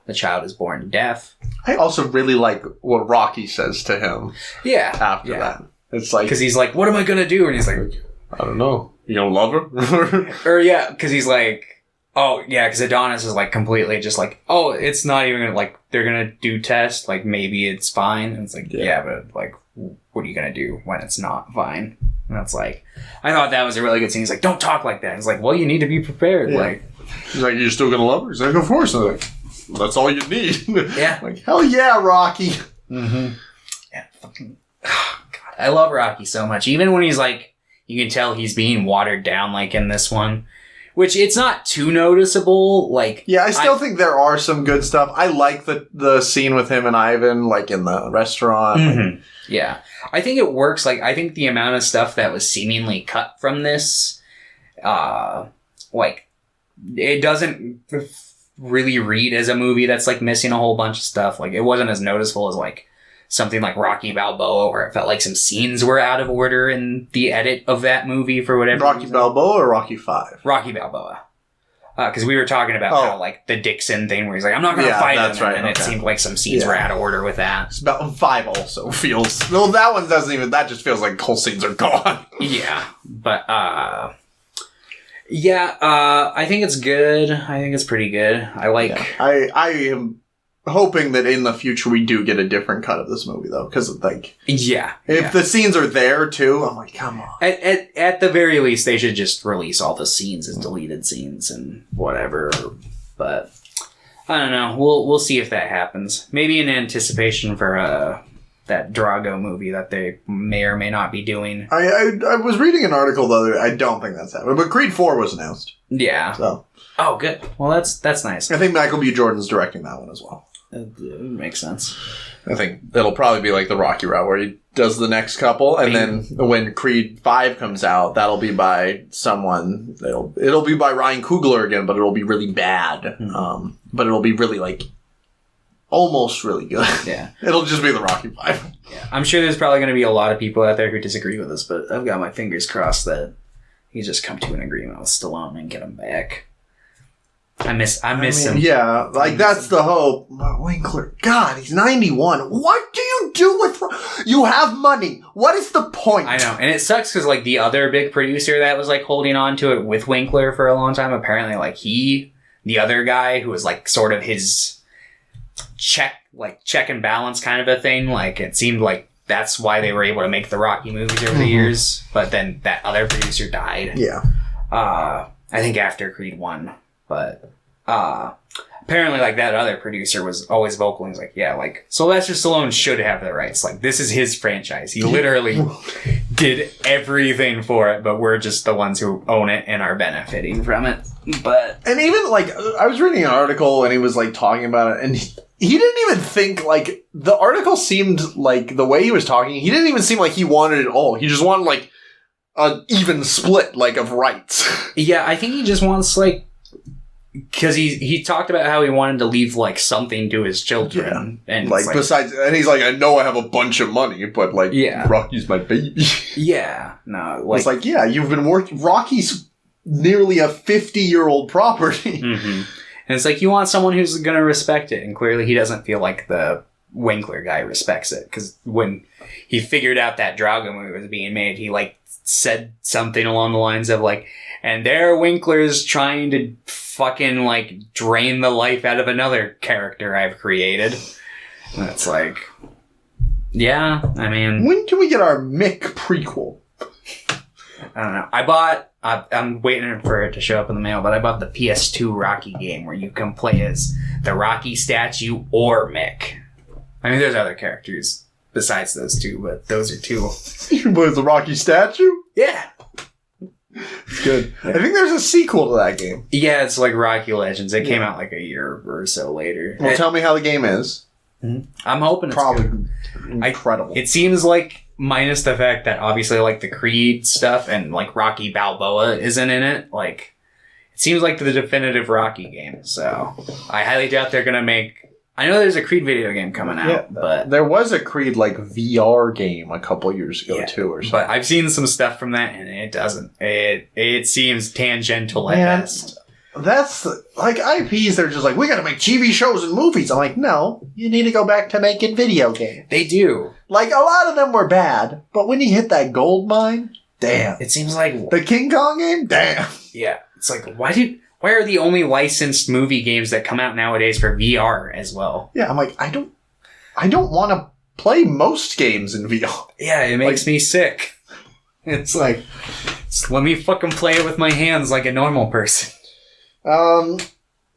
S2: the child is born deaf.
S1: I also really like what Rocky says to him.
S2: Yeah.
S1: After that. It's like...
S2: Because he's like, what am I going to do? And he's like...
S1: I don't know. You don't love her?
S2: Or yeah, because he's like... Oh, yeah, because Adonis is like completely just like, oh, it's not even going to, like, they're going to do tests, like, maybe it's fine. And it's like, yeah, but, like, what are you going to do when it's not fine? And that's like, I thought that was a really good scene. He's like, don't talk like that. He's like, well, you need to be prepared.
S1: Yeah.
S2: Like,
S1: he's like, you're still going to love her? He's like, of course. I'm like, that's all you need.
S2: Yeah.
S1: Like, hell yeah, Rocky.
S2: Mm-hmm. Yeah, fucking... God, I love Rocky so much. Even when he's like, you can tell he's being watered down, like in this one. Which, it's not too noticeable, like...
S1: Yeah, I still think there are some good stuff. I like the scene with him and Ivan, like, in the restaurant.
S2: Mm-hmm. Yeah. I think it works, like, I think the amount of stuff that was seemingly cut from this, like, it doesn't really read as a movie that's, like, missing a whole bunch of stuff. Like, it wasn't as noticeable as, like, something like Rocky Balboa, where it felt like some scenes were out of order in the edit of that movie for whatever
S1: Rocky
S2: reason.
S1: Balboa or Rocky 5?
S2: Rocky Balboa. Because we were talking about how, like, the Dixon thing where he's like, I'm not going to fight him.
S1: Right,
S2: and it seemed like some scenes were out of order with that.
S1: It's about 5 also feels... No, that one doesn't even... That just feels like whole scenes are gone.
S2: Yeah. But, I think it's good. I think it's pretty good. I like...
S1: Yeah. I am hoping that in the future we do get a different cut of this movie, though. Because, like...
S2: Yeah.
S1: If the scenes are there, too, I'm like, come on.
S2: At the very least, they should just release all the scenes as deleted scenes and whatever. But, I don't know. We'll see if that happens. Maybe in anticipation for that Drago movie that they may or may not be doing.
S1: I was reading an article the other day. I don't think that's happening. But Creed 4 was announced.
S2: Yeah.
S1: So.
S2: Oh, good. Well, that's nice.
S1: I think Michael B. Jordan's directing that one as well.
S2: It makes sense.
S1: I think it'll probably be like the Rocky route where he does the next couple, and then when Creed 5 comes out, that'll be by someone. It'll be by Ryan Coogler again, but it'll be really bad. Mm-hmm. But it'll be really like almost really good. Yeah, it'll just be the Rocky 5.
S2: Yeah, I'm sure there's probably going to be a lot of people out there who disagree with us, but I've got my fingers crossed that he just come to an agreement with Stallone and get him back. I miss him.
S1: Yeah, like that's the hope. Winkler, God, he's 91. What do you do with... You have money. What is the point?
S2: I know, and it sucks because like the other big producer that was like holding on to it with Winkler for a long time, apparently like the other guy who was like sort of his check and balance kind of a thing, like it seemed like that's why they were able to make the Rocky movies over the years, but then that other producer died.
S1: Yeah.
S2: I think after Creed 1. But apparently, like, that other producer was always vocal. He's like, yeah, like, Sylvester Stallone should have the rights. Like, this is his franchise. He literally did everything for it, but we're just the ones who own it and are benefiting from it. And
S1: even, like, I was reading an article and he was, like, talking about it, and he didn't even think, like, the article seemed like, the way he was talking, he didn't even seem like he wanted it all. He just wanted, like, an even split, like, of rights.
S2: Yeah, I think he just wants, like, because he talked about how he wanted to leave, like, something to his children.
S1: Yeah.
S2: And
S1: like, besides, and he's like, I know I have a bunch of money, but, like, Rocky's my baby.
S2: Yeah. No, like...
S1: It's like, yeah, you've been working... Rocky's nearly a 50-year-old property.
S2: Mm-hmm. And it's like, you want someone who's going to respect it, and clearly he doesn't feel like the Winkler guy respects it, because when he figured out that Drago movie was being made, he, like, said something along the lines of, like, and there Winkler's trying to fucking, like, drain the life out of another character I've created. And it's like, yeah, I mean...
S1: When can we get our Mick prequel?
S2: I don't know. I'm waiting for it to show up in the mail, but I bought the PS2 Rocky game where you can play as the Rocky statue or Mick. I mean, there's other characters besides those two, but those are two.
S1: You can play as the Rocky statue?
S2: Yeah.
S1: It's good. I think there's a sequel to that game.
S2: Yeah, it's like Rocky Legends. It came out like a year or so later.
S1: Well, tell me how the game is.
S2: I'm hoping it's
S1: probably
S2: good.
S1: Incredible.
S2: It seems like, minus the fact that obviously like the Creed stuff and like Rocky Balboa isn't in it, like it seems like the definitive Rocky game. So I highly doubt they're gonna make... I know there's a Creed video game coming out, but...
S1: There was a Creed, like, VR game a couple years ago, too, or something.
S2: But I've seen some stuff from that, and it doesn't. It seems tangential at best.
S1: That's... Like, IPs, they're just like, we gotta make TV shows and movies. I'm like, no, you need to go back to making video games.
S2: They do.
S1: Like, a lot of them were bad, but when you hit that gold mine, damn.
S2: It seems like...
S1: The King Kong game? Damn.
S2: Yeah. It's like, why are the only licensed movie games that come out nowadays for VR as well?
S1: Yeah, I'm like, I don't want to play most games in VR.
S2: Yeah, it makes me sick. It's like, let me fucking play it with my hands like a normal person.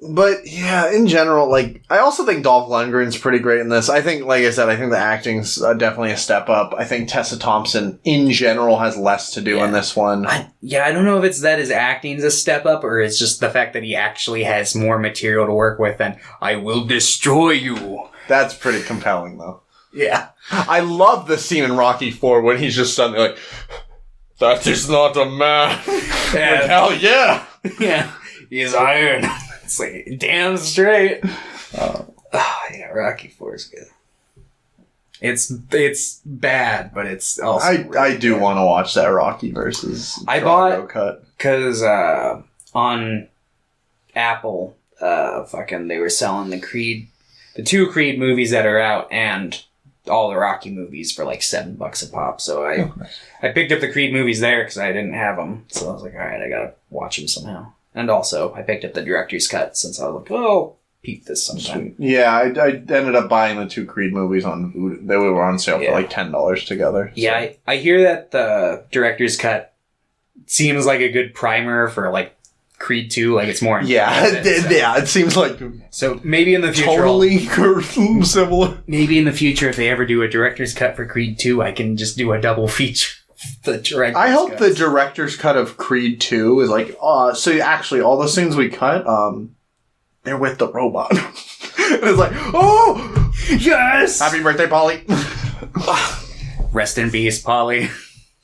S1: But yeah, in general, like, I also think Dolph Lundgren's pretty great in this. I think, like I said, I think the acting's definitely a step up. I think Tessa Thompson, in general, has less to do in this one.
S2: I don't know if it's that his acting's a step up, or it's just the fact that he actually has more material to work with than I will destroy you.
S1: That's pretty compelling, though.
S2: Yeah.
S1: I love the scene in Rocky IV when he's just suddenly like, that is not a man.
S2: Yeah.
S1: Like, hell yeah.
S2: Yeah. He's iron. It's like, damn straight. Yeah, Rocky 4 is good. It's bad, but it's also
S1: I do want to watch that Rocky versus
S2: I
S1: Drago
S2: bought
S1: cut.
S2: Because on Apple, they were selling the 2 Creed movies that are out and all the Rocky movies for like $7 a pop. So I picked up the Creed movies there because I didn't have them. So I was like, all right, I gotta watch them somehow. And also, I picked up the director's cut since I was like, oh, peep this sometime.
S1: Yeah, I ended up buying the 2 Creed movies on Voodoo. They were on sale for like $10 together. So.
S2: Yeah, I hear that the director's cut seems like a good primer for like Creed 2. Like it's more.
S1: It seems like.
S2: So maybe in the future.
S1: Totally similar.
S2: Maybe in the future, if they ever do a director's cut for Creed 2, I can just do a double feature.
S1: I hope the director's cut of Creed 2 is like, so actually all the scenes we cut, they're with the robot. And it's like, oh, yes! Happy birthday, Polly.
S2: Rest in peace, Polly.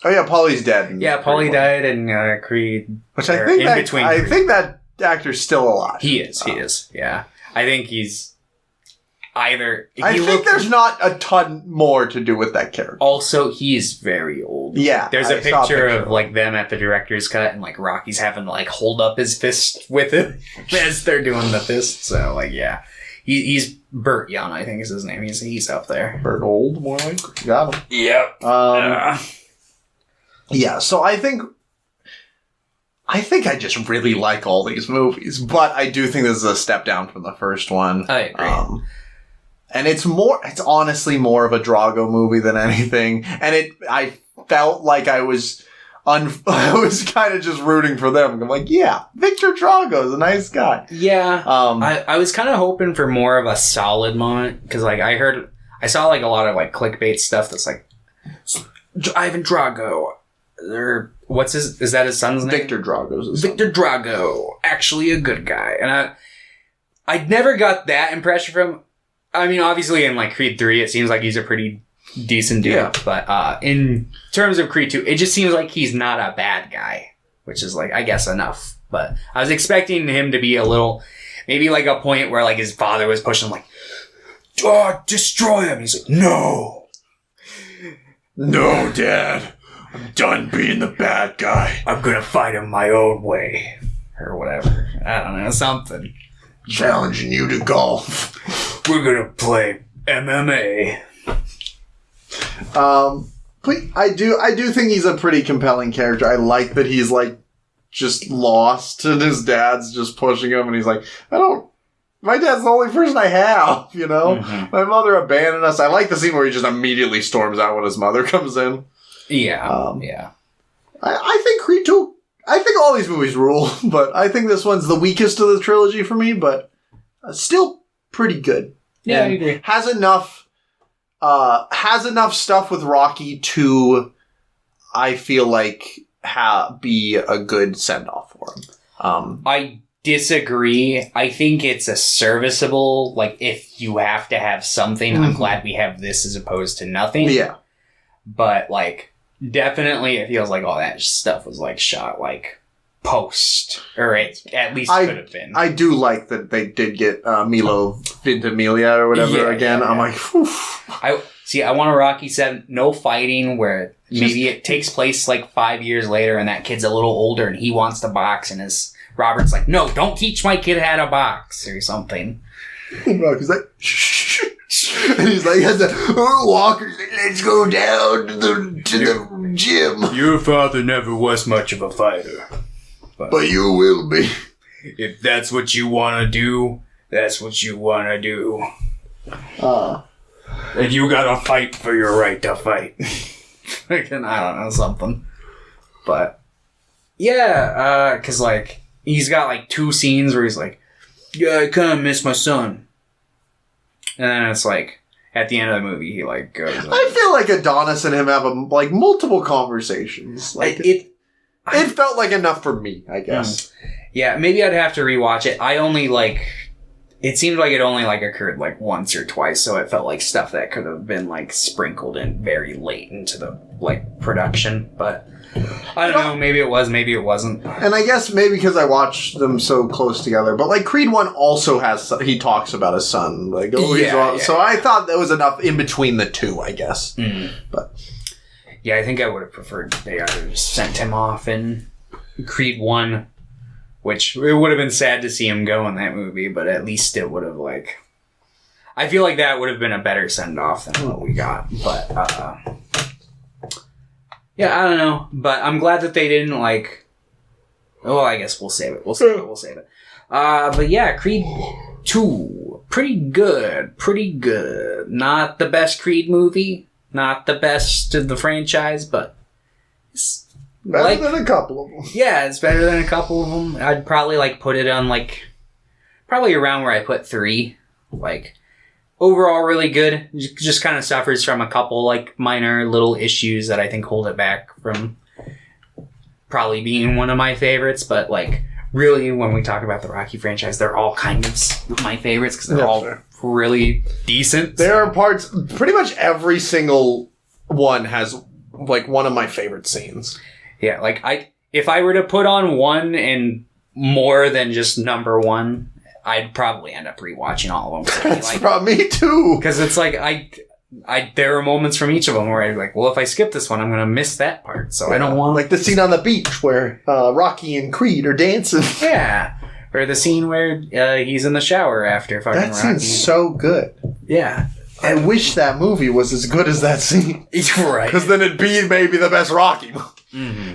S1: Oh yeah, Polly's dead.
S2: Yeah, Polly died in Creed.
S1: Which I think that actor's still alive.
S2: He is, yeah. I think he's either...
S1: I think there's not a ton more to do with that character.
S2: Also, he's very old.
S1: Yeah.
S2: There's a picture of like them at the director's cut and like Rocky's having to like hold up his fist with it as they're doing the fist. So like, yeah. He's Burt Young, I think is his name. He's up there.
S1: Burt Old, more like. Got him.
S2: Yep.
S1: Yeah, so I think I just really like all these movies, but I do think this is a step down from the first one.
S2: I agree.
S1: And it's honestly more of a Drago movie than anything. And I felt like I was kind of just rooting for them. I'm like, yeah, Victor Drago's a nice guy.
S2: Yeah. I was kind of hoping for more of a solid moment. Cause like I saw like a lot of like clickbait stuff that's like, Ivan Drago. Is that his son's name?
S1: Victor Drago's his son.
S2: Victor Drago. Actually a good guy. And I never got that impression from. I mean, obviously in like Creed 3, it seems like he's a pretty decent dude. Yeah. But in terms of Creed 2, it just seems like he's not a bad guy, which is like, I guess, enough. But I was expecting him to be a little, maybe like a point where like his father was pushing him like, destroy him. He's like, no, Dad. I'm done being the bad guy. I'm gonna fight him my own way. Or whatever. I don't know, something.
S1: Challenging you to golf.
S2: We're gonna play MMA.
S1: But I do think he's a pretty compelling character. I like that he's like just lost and his dad's just pushing him and he's like, my dad's the only person I have, you know? Mm-hmm. My mother abandoned us. I like the scene where he just immediately storms out when his mother comes in.
S2: Yeah. Yeah.
S1: I think Creed 2, I think all these movies rule, but I think this one's the weakest of the trilogy for me, but still pretty good.
S2: Yeah, I agree.
S1: Has enough stuff with Rocky to, I feel like, be a good send-off for him.
S2: I disagree. I think it's a serviceable, like, if you have to have something, I'm glad we have this as opposed to nothing.
S1: Yeah.
S2: But, like, definitely it feels like all that stuff was, like, shot, like, post. Or it at least could have been.
S1: I do like that they did get Milo Ventimiglia or whatever again. Yeah. I'm like, whew.
S2: I want a Rocky 7, no fighting, where maybe it takes place, like, 5 years later and that kid's a little older and he wants to box and Robert's like, no, don't teach my kid how to box or something.
S1: Rocky's like, shh. And he's like, Walker's like, let's go down to the gym.
S2: Your father never was much of a fighter.
S1: But you will be.
S2: If that's what you want to do, that's what you want to do. And you gotta fight for your right to fight. I don't know, something. But, yeah, because, like, he's got, like, 2 scenes where he's like, yeah, I kind of miss my son. And then it's like, at the end of the movie, he like goes.
S1: I feel like Adonis and him have like multiple conversations. Like it felt like enough for me, I guess.
S2: Yeah, maybe I'd have to rewatch it. I only like. It seemed like it only like occurred like once or twice, so it felt like stuff that could have been like sprinkled in very late into the like production. But I don't know. Maybe it was. Maybe it wasn't.
S1: And I guess maybe because I watched them so close together. But like Creed 1 also has, he talks about his son. Like, so I thought that was enough in between the two, I guess. But
S2: yeah, I think I would have preferred they either just sent him off in Creed 1. Which, it would have been sad to see him go in that movie, but at least it would have, like... I feel like that would have been a better send-off than what we got. But, yeah, I don't know. But I'm glad that they didn't, like... Oh, I guess we'll save it. We'll save it. But yeah, Creed 2. Pretty good. Not the best Creed movie. Not the best of the franchise, but... It's
S1: better than a couple of them.
S2: Yeah, it's better than a couple of them. I'd probably like put it on like probably around where I put 3. Like overall really good. Just kind of suffers from a couple like minor little issues that I think hold it back from probably being one of my favorites, but like really when we talk about the Rocky franchise, they're all kind of my favorites because they're all really decent.
S1: There are parts, pretty much every single one has like one of my favorite scenes.
S2: Yeah, like if I were to put on one and more than just number 1, I'd probably end up rewatching all of them.
S1: That's
S2: like,
S1: probably me too.
S2: Because it's like there are moments from each of them where I'd be like, well, if I skip this one, I'm going to miss that part. So I don't want
S1: like the scene on the beach where Rocky and Creed are dancing.
S2: Yeah, or the scene where he's in the shower after fucking Rocky.
S1: That scene's so good.
S2: Yeah.
S1: I wish that movie was as good as that scene.
S2: Right.
S1: Because then it'd be maybe the best Rocky movie.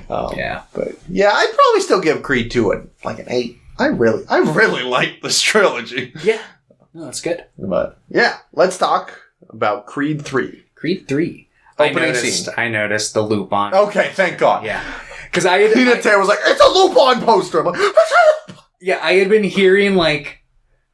S2: Yeah.
S1: But yeah, I'd probably still give Creed 2 an 8. I really like this trilogy.
S2: Yeah. No, that's good.
S1: But yeah, let's talk about Creed 3.
S2: Creed 3.
S1: Opening scene.
S2: I noticed the loop on.
S1: Okay, thank God.
S2: Yeah. Because I had...
S1: Tina was like, it's a Lupin poster. I'm like,
S2: yeah, I had been hearing like...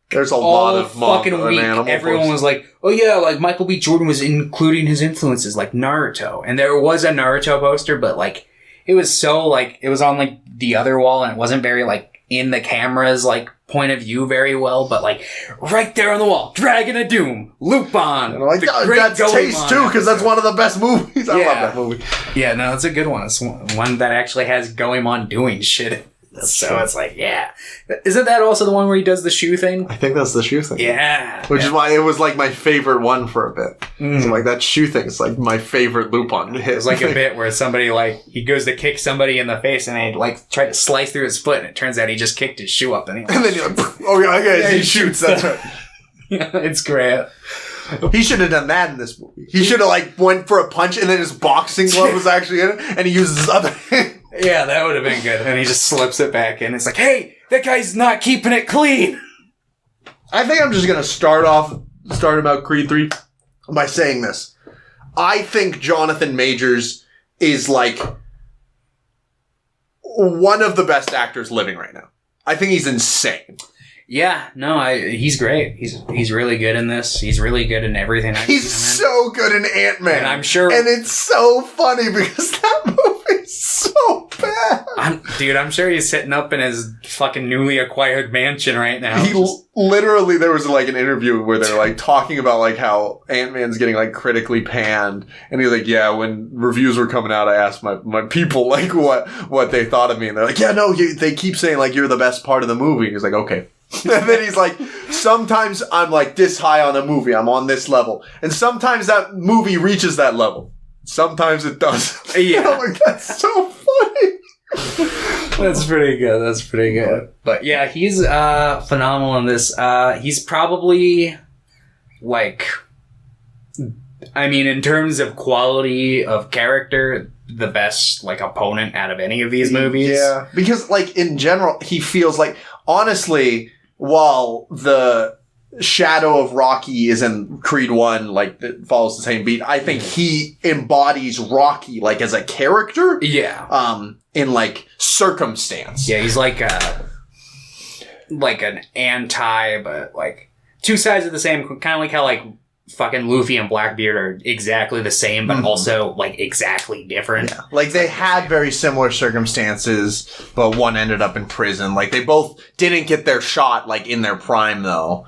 S1: There's a lot of
S2: fucking week, everyone was like, oh yeah, like Michael B. Jordan was including his influences, like Naruto. And there was a Naruto poster, but like, it was so like, it was on like the other wall and it wasn't very like in the camera's like point of view very well, but like right there on the wall, Dragon of Doom, Lupin.
S1: And like, that's taste too, because that's one of the best movies. I love that movie.
S2: Yeah, no, it's a good one. It's one that actually has Goemon doing shit. So it's like, yeah. Isn't that also the one where he does the shoe thing?
S1: I think that's the shoe thing.
S2: Yeah.
S1: Which is why it was like my favorite one for a bit. So like that shoe thing is like my favorite Lupin hit.
S2: It's like a bit where somebody like, he goes to kick somebody in the face and they like try to slice through his foot and it turns out he just kicked his shoe up and
S1: then you're like, oh yeah, he shoots. That's right.
S2: Yeah, it's great.
S1: He should have done that in this movie. He should have like went for a punch and then his boxing glove was actually in it and he uses his other hand.
S2: Yeah, that would have been good. And he just slips it back in. It's like, hey, that guy's not keeping it clean.
S1: I think I'm just going to start about Creed 3 by saying this. I think Jonathan Majors is like one of the best actors living right now. I think he's insane.
S2: Yeah, no, he's great. He's really good in this. He's really good in everything.
S1: He's so good in Ant-Man.
S2: And I'm sure...
S1: And it's so funny because that movie's so bad.
S2: I'm sure he's sitting up in his fucking newly acquired mansion right now.
S1: Literally, there was like an interview where they're like talking about like how Ant-Man's getting like critically panned. And he's like, yeah, when reviews were coming out, I asked my people like what they thought of me. And they're like, yeah, no, they keep saying like you're the best part of the movie. And he's like, okay. And then he's like, sometimes I'm like this high on a movie. I'm on this level. And sometimes that movie reaches that level. Sometimes it doesn't.
S2: Yeah.
S1: I'm like, that's so funny.
S2: That's pretty good. But yeah, he's phenomenal in this. He's probably like, I mean, in terms of quality of character, the best like opponent out of any of these movies.
S1: Yeah. Because like in general, he feels like, honestly, while the shadow of Rocky is in Creed 1, like, it follows the same beat, I think he embodies Rocky, like, as a character.
S2: Yeah.
S1: In, like, circumstance.
S2: Yeah, he's like, like an anti, but like two sides of the same, kind of like how like fucking Luffy and Blackbeard are exactly the same, but also like exactly different.
S1: Yeah. Like they had very similar circumstances, but one ended up in prison. Like they both didn't get their shot like in their prime though.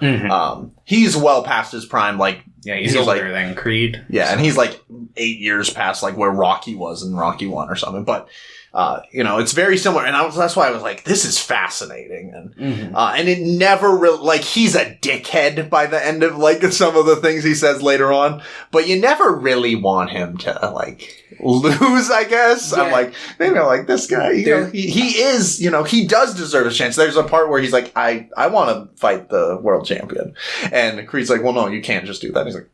S1: He's well past his prime. Like
S2: he's older than Creed.
S1: Yeah, and he's like 8 years past like where Rocky was in Rocky 1 or something. But it's very similar, and that's why I was like, this is fascinating, and it never really, like, he's a dickhead by the end of, like, some of the things he says later on, but you never really want him to, like, lose, I guess. Yeah. I'm like, maybe I like this guy, he is, he does deserve a chance. There's a part where he's like, I want to fight the world champion, and Creed's like, well, no, you can't just do that. He's like,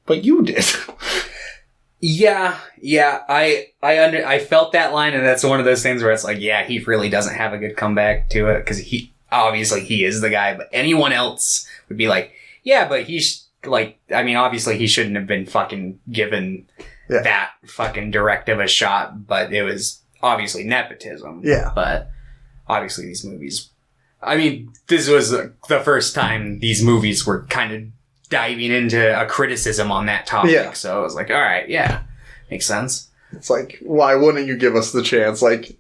S1: but you did.
S2: Yeah, I felt that line, and that's one of those things where it's like, yeah, he really doesn't have a good comeback to it, because he is the guy, but anyone else would be like, yeah, but he's like, I mean, obviously he shouldn't have been fucking given that fucking directive a shot, but it was obviously nepotism. Yeah. But obviously these movies, I mean, this was the first time these movies were kind of diving into a criticism on that topic. Yeah. So I was like, all right, yeah, makes sense.
S1: It's like, why wouldn't you give us the chance? Like,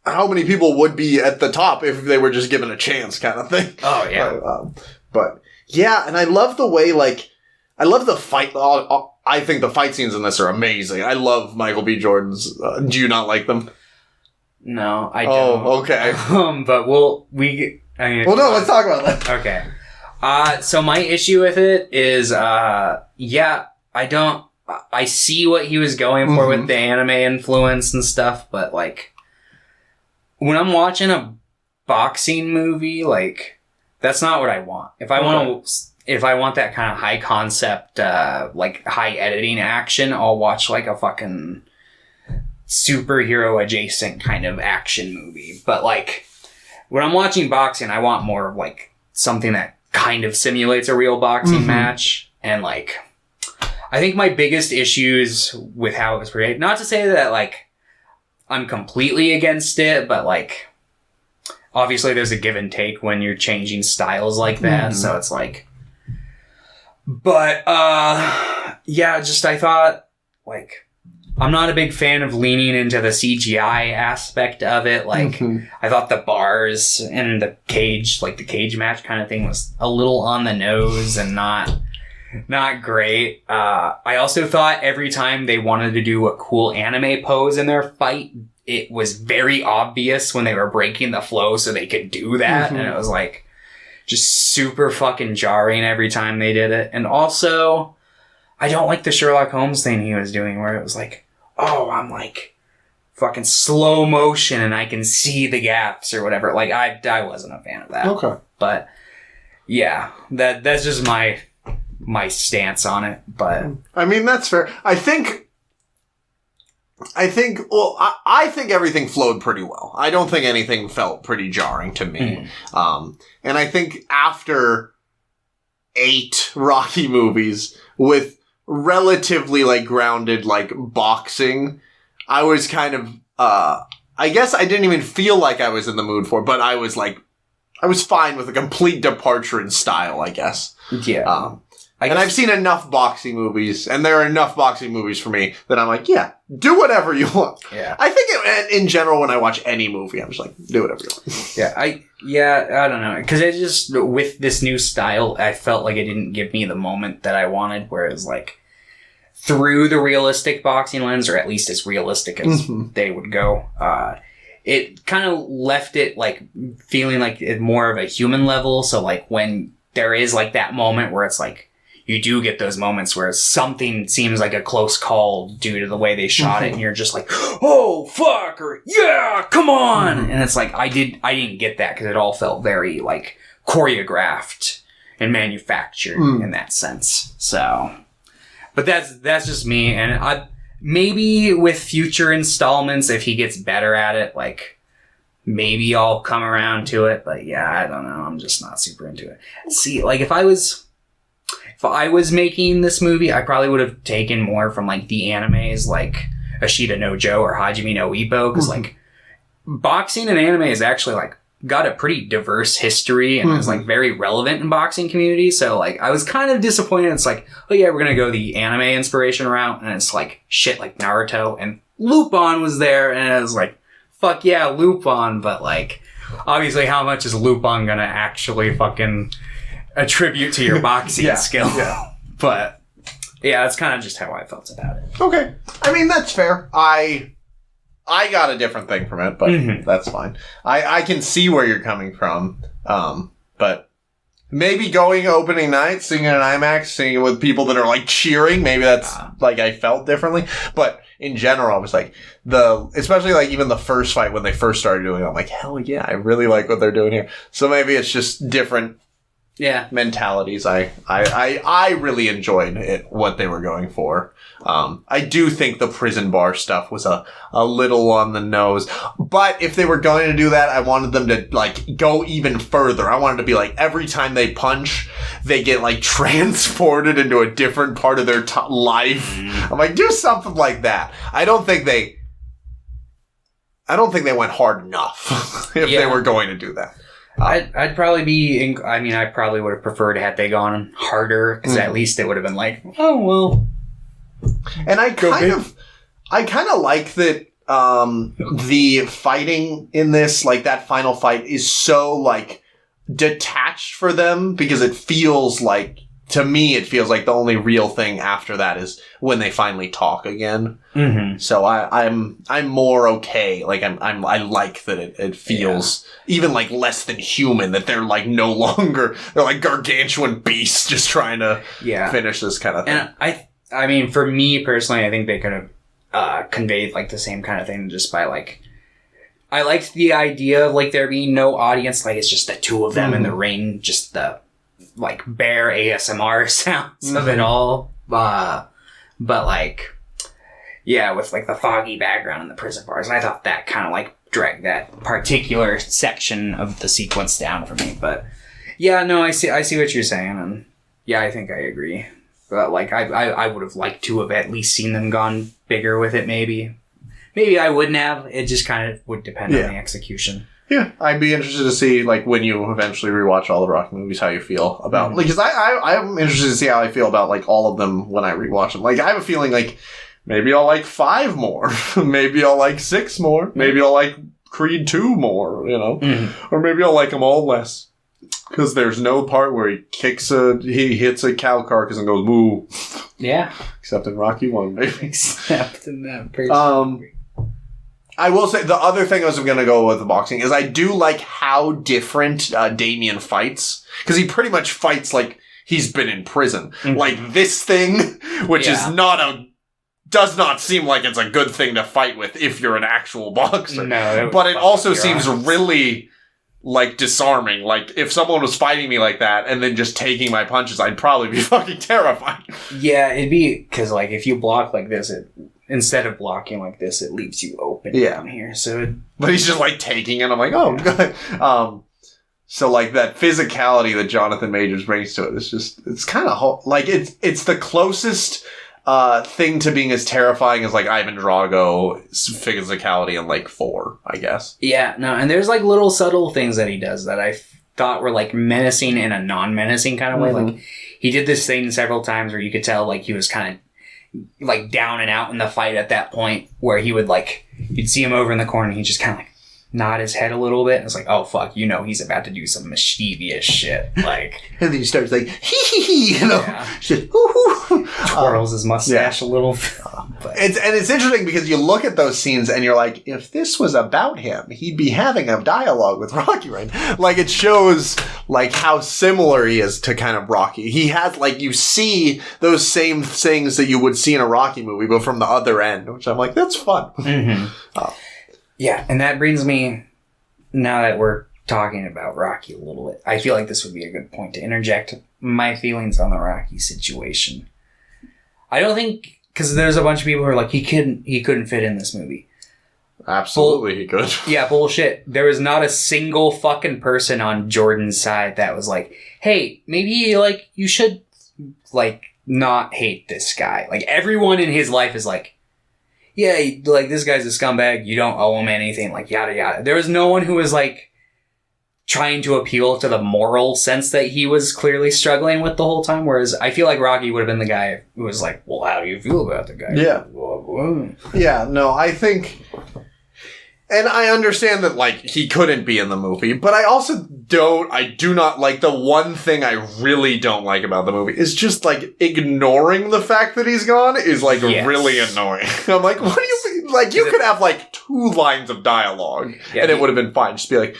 S1: how many people would be at the top if they were just given a chance kind of thing?
S2: Oh, yeah.
S1: But, yeah, and I love the way, like, I love the fight. I think the fight scenes in this are amazing. I love Michael B. Jordan's. Do you not like them?
S2: No, I don't.
S1: Oh, okay.
S2: But
S1: let's talk about that.
S2: Okay. So my issue with it is, I see what he was going for with the anime influence and stuff, but like, when I'm watching a boxing movie, like, that's not what I want. If I want that kind of high concept, like high editing action, I'll watch like a fucking superhero adjacent kind of action movie. But like, when I'm watching boxing, I want more of like something that kind of simulates a real boxing match. And like, I think my biggest issues with how it was created, not to say that like I'm completely against it, but like, obviously there's a give and take when you're changing styles like that. So it's like, but I thought like, I'm not a big fan of leaning into the CGI aspect of it. Like, I thought the bars and the cage match kind of thing was a little on the nose and not great. I also thought every time they wanted to do a cool anime pose in their fight, it was very obvious when they were breaking the flow so they could do that. And it was like, just super fucking jarring every time they did it. And also, I don't like the Sherlock Holmes thing he was doing where it was like, oh, I'm like fucking slow motion and I can see the gaps or whatever. Like, I wasn't a fan of that. Okay. But yeah, that's just my stance on it. But
S1: I mean, that's fair. I think everything flowed pretty well. I don't think anything felt pretty jarring to me. And I think after 8 Rocky movies with relatively like grounded like boxing, I was kind of I guess I didn't even feel like I was in the mood for it, but I was fine with a complete departure in style, I guess. Yeah. I've seen enough boxing movies, and there are enough boxing movies for me that I'm like, yeah, do whatever you want. Yeah. I think in general, when I watch any movie, I'm just like, do whatever you want.
S2: I don't know. Because it just, with this new style, I felt like it didn't give me the moment that I wanted, where it was like, through the realistic boxing lens, or at least as realistic as they would go, it kind of left it like feeling like it more of a human level. So like when there is like that moment where it's like, you do get those moments where something seems like a close call due to the way they shot it, and you're just like, oh, fuck, or yeah, come on. And it's like, I didn't get that because it all felt very like choreographed and manufactured in that sense. So, but that's just me. And maybe with future installments, if he gets better at it, like maybe I'll come around to it. But yeah, I don't know. I'm just not super into it. See, like if I was making this movie, I probably would have taken more from like the animes like Ashita no Joe or Hajime no Ippo, because like boxing and anime is actually like got a pretty diverse history and is like very relevant in boxing community. So like I was kind of disappointed. It's like, oh yeah, we're gonna go the anime inspiration route, and it's like shit like Naruto, and Lupin was there, and it was like, fuck yeah, Lupin. But like, obviously, how much is Lupin gonna actually fucking attribute to your boxing skill? Yeah. But yeah, that's kind of just how I felt about it.
S1: Okay, I mean that's fair. I got a different thing from it, but that's fine. I can see where you're coming from. But maybe going opening night, seeing it in IMAX, seeing it with people that are like cheering, maybe that's like I felt differently. But in general, I was like especially like even the first fight when they first started doing it, I'm like, hell yeah, I really like what they're doing here. So maybe it's just different mentalities. I really enjoyed it, what they were going for. I do think the prison bar stuff was a little on the nose, but if they were going to do that, I wanted them to like go even further. I wanted to be like every time they punch, they get like transported into a different part of their life. I'm like, do something like that. I don't think they went hard enough if they were going to do that.
S2: I'd probably be. I probably would have preferred had they gone harder, because at least it would have been like, oh well.
S1: And I kind of like that. The fighting in this, like that final fight, is so like detached for them, because it feels like, to me, it feels like the only real thing after that is when they finally talk again. So I'm more okay. Like I like that it feels even like less than human, that they're like no longer, they're like gargantuan beasts just trying to finish this kind of thing.
S2: And I mean, for me personally, I think they could have conveyed like the same kind of thing just by like, I liked the idea of like there being no audience, like it's just the two of them in the ring, just the like bare ASMR sounds of it all. But like, yeah, with like the foggy background in the prison bars. And I thought that kind of like dragged that particular section of the sequence down for me. But yeah, no, I see what you're saying. And yeah, I think I agree. But like, I would have liked to have at least seen them gone bigger with it, maybe. Maybe I wouldn't have. It just kind of would depend on the execution.
S1: Yeah, I'd be interested to see, like, when you eventually rewatch all the Rocky movies, how you feel about... Like, because I'm interested to see how I feel about, like, all of them when I rewatch them. Like, I have a feeling, like, maybe I'll like 5 more. Maybe I'll like 6 more. Maybe I'll like Creed 2 more, you know? Or maybe I'll like them all less. Because there's no part where he hits a cow carcass and goes, moo.
S2: Yeah.
S1: Except in Rocky 1, maybe.
S2: Except in that person.
S1: I will say, the other thing I was going to go with the boxing is I do like how different Damien fights. Because he pretty much fights like he's been in prison. Like this thing, which is does not seem like it's a good thing to fight with if you're an actual boxer. No. But it also seems really, like, disarming. Like, if someone was fighting me like that and then just taking my punches, I'd probably be fucking terrified. Yeah,
S2: it'd be... Because, like, if you block like this, instead of blocking like this, it leaves you open down here. So,
S1: but he's just like taking it. I'm like, oh, good. So like that physicality that Jonathan Majors brings to it is just, it's kind of like it's the closest thing to being as terrifying as like Ivan Drago's physicality in like 4, I guess.
S2: Yeah, no, and there's like little subtle things that he does that I thought were like menacing in a non-menacing kind of way. Like he did this thing several times where you could tell like he was kind of like down and out in the fight at that point, where he would like, you'd see him over in the corner and he'd just kind of like nod his head a little bit. And it's like, oh fuck, you know he's about to do some mischievous shit. Like,
S1: and then he starts like hee hee hee, you know, just
S2: twirls his mustache a little.
S1: It's interesting because you look at those scenes and you're like, if this was about him, he'd be having a dialogue with Rocky, right? Like it shows like how similar he is to kind of Rocky. He has like, you see those same things that you would see in a Rocky movie, but from the other end, which I'm like, that's fun.
S2: Yeah, and that brings me, now that we're talking about Rocky a little bit, I feel like this would be a good point to interject my feelings on the Rocky situation. I don't think, because there's a bunch of people who are like, he couldn't fit in this movie.
S1: Absolutely, he could.
S2: Yeah, bullshit. There was not a single fucking person on Jordan's side that was like, hey, maybe like you should like not hate this guy. Like everyone in his life is like, yeah, like, this guy's a scumbag, you don't owe him anything, like, yada, yada. There was no one who was like, trying to appeal to the moral sense that he was clearly struggling with the whole time. Whereas I feel like Rocky would have been the guy who was like, well, how do you feel about the guy?
S1: Yeah. Yeah, no, I think... And I understand that, like, he couldn't be in the movie, but I do not like the one thing I really don't like about the movie is just, like, ignoring the fact that he's gone is, like, really annoying. I'm like, what do you mean? Like, you could have, like, 2 lines of dialogue, and it would have been fine. Just be like,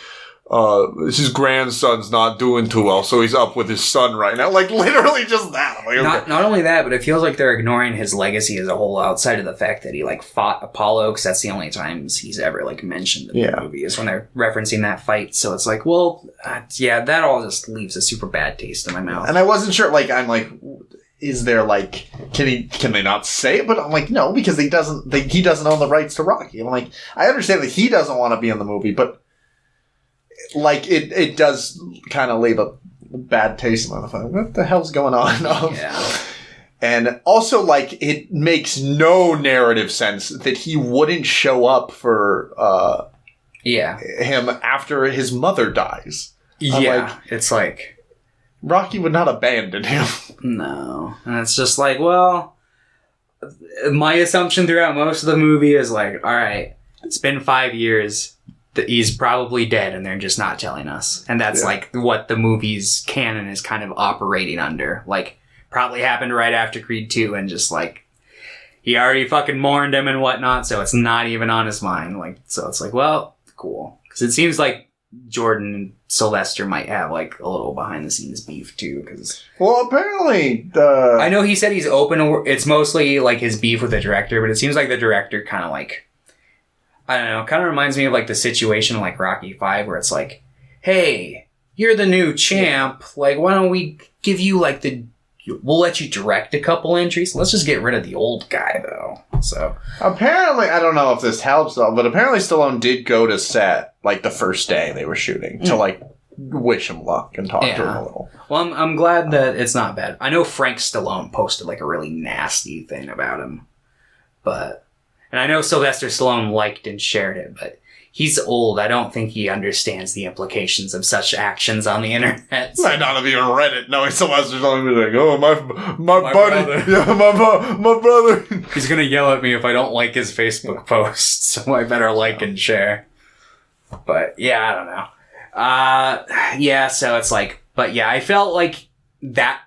S1: his grandson's not doing too well, so he's up with his son right now. Like, literally just that. Like, okay.
S2: Not only that, but it feels like they're ignoring his legacy as a whole outside of the fact that he, like, fought Apollo, because that's the only times he's ever, like, mentioned in the movie, is when they're referencing that fight. So it's like, well, that all just leaves a super bad taste in my mouth.
S1: And I wasn't sure, like, I'm like... Is there, like, can they not say it? But I'm like, no, because he doesn't own the rights to Rocky. I'm like, I understand that he doesn't want to be in the movie, but, like, it does kind of leave a bad taste in my mouth. What the hell's going on? And also, like, it makes no narrative sense that he wouldn't show up for, him after his mother dies.
S2: It's like...
S1: Rocky would not abandon him.
S2: No. And it's just like, well, my assumption throughout most of the movie is like, all right, it's been 5 years. He's probably dead and they're just not telling us. And that's like what the movie's canon is kind of operating under. Like, probably happened right after Creed 2 and just like, he already fucking mourned him and whatnot, so it's not even on his mind. Like, so it's like, well, cool. Because it seems like Jordan and Sylvester might have like a little behind the scenes beef too, because
S1: apparently
S2: I know he said he's open. It's mostly like his beef with the director, but it seems like the director kind of like, I don't know, kind of reminds me of like the situation like Rocky 5 where it's like, hey, you're the new champ, like why don't we give you like we'll let you direct a couple entries. Let's just get rid of the old guy, though. So
S1: apparently, I don't know if this helps though, but apparently Stallone did go to set like the first day they were shooting to like wish him luck and talk to him a little.
S2: Well, I'm glad that it's not bad. I know Frank Stallone posted like a really nasty thing about him, and I know Sylvester Stallone liked and shared it, but he's old. I don't think he understands the implications of such actions on the internet.
S1: So. Might not have even read it, knowing Sylvester Stallone be like, "Oh, my buddy, my brother."
S2: He's gonna yell at me if I don't like his Facebook post, so I better like and share. But yeah, I don't know. So it's like, but yeah, I felt like that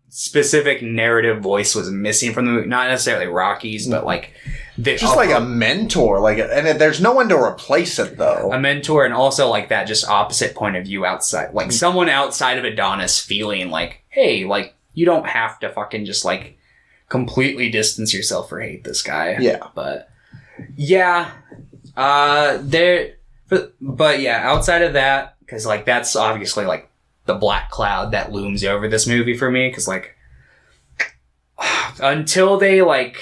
S2: specific narrative voice was missing from the movie. Not necessarily Rocky's, but like
S1: just like a mentor, like, and there's no one to replace it though.
S2: A mentor, and also like that just opposite point of view outside, like someone outside of Adonis feeling like, hey, like you don't have to fucking just like completely distance yourself or hate this guy.
S1: Yeah,
S2: but yeah, but yeah, outside of that, because like that's obviously like the black cloud that looms over this movie for me, because like until they like,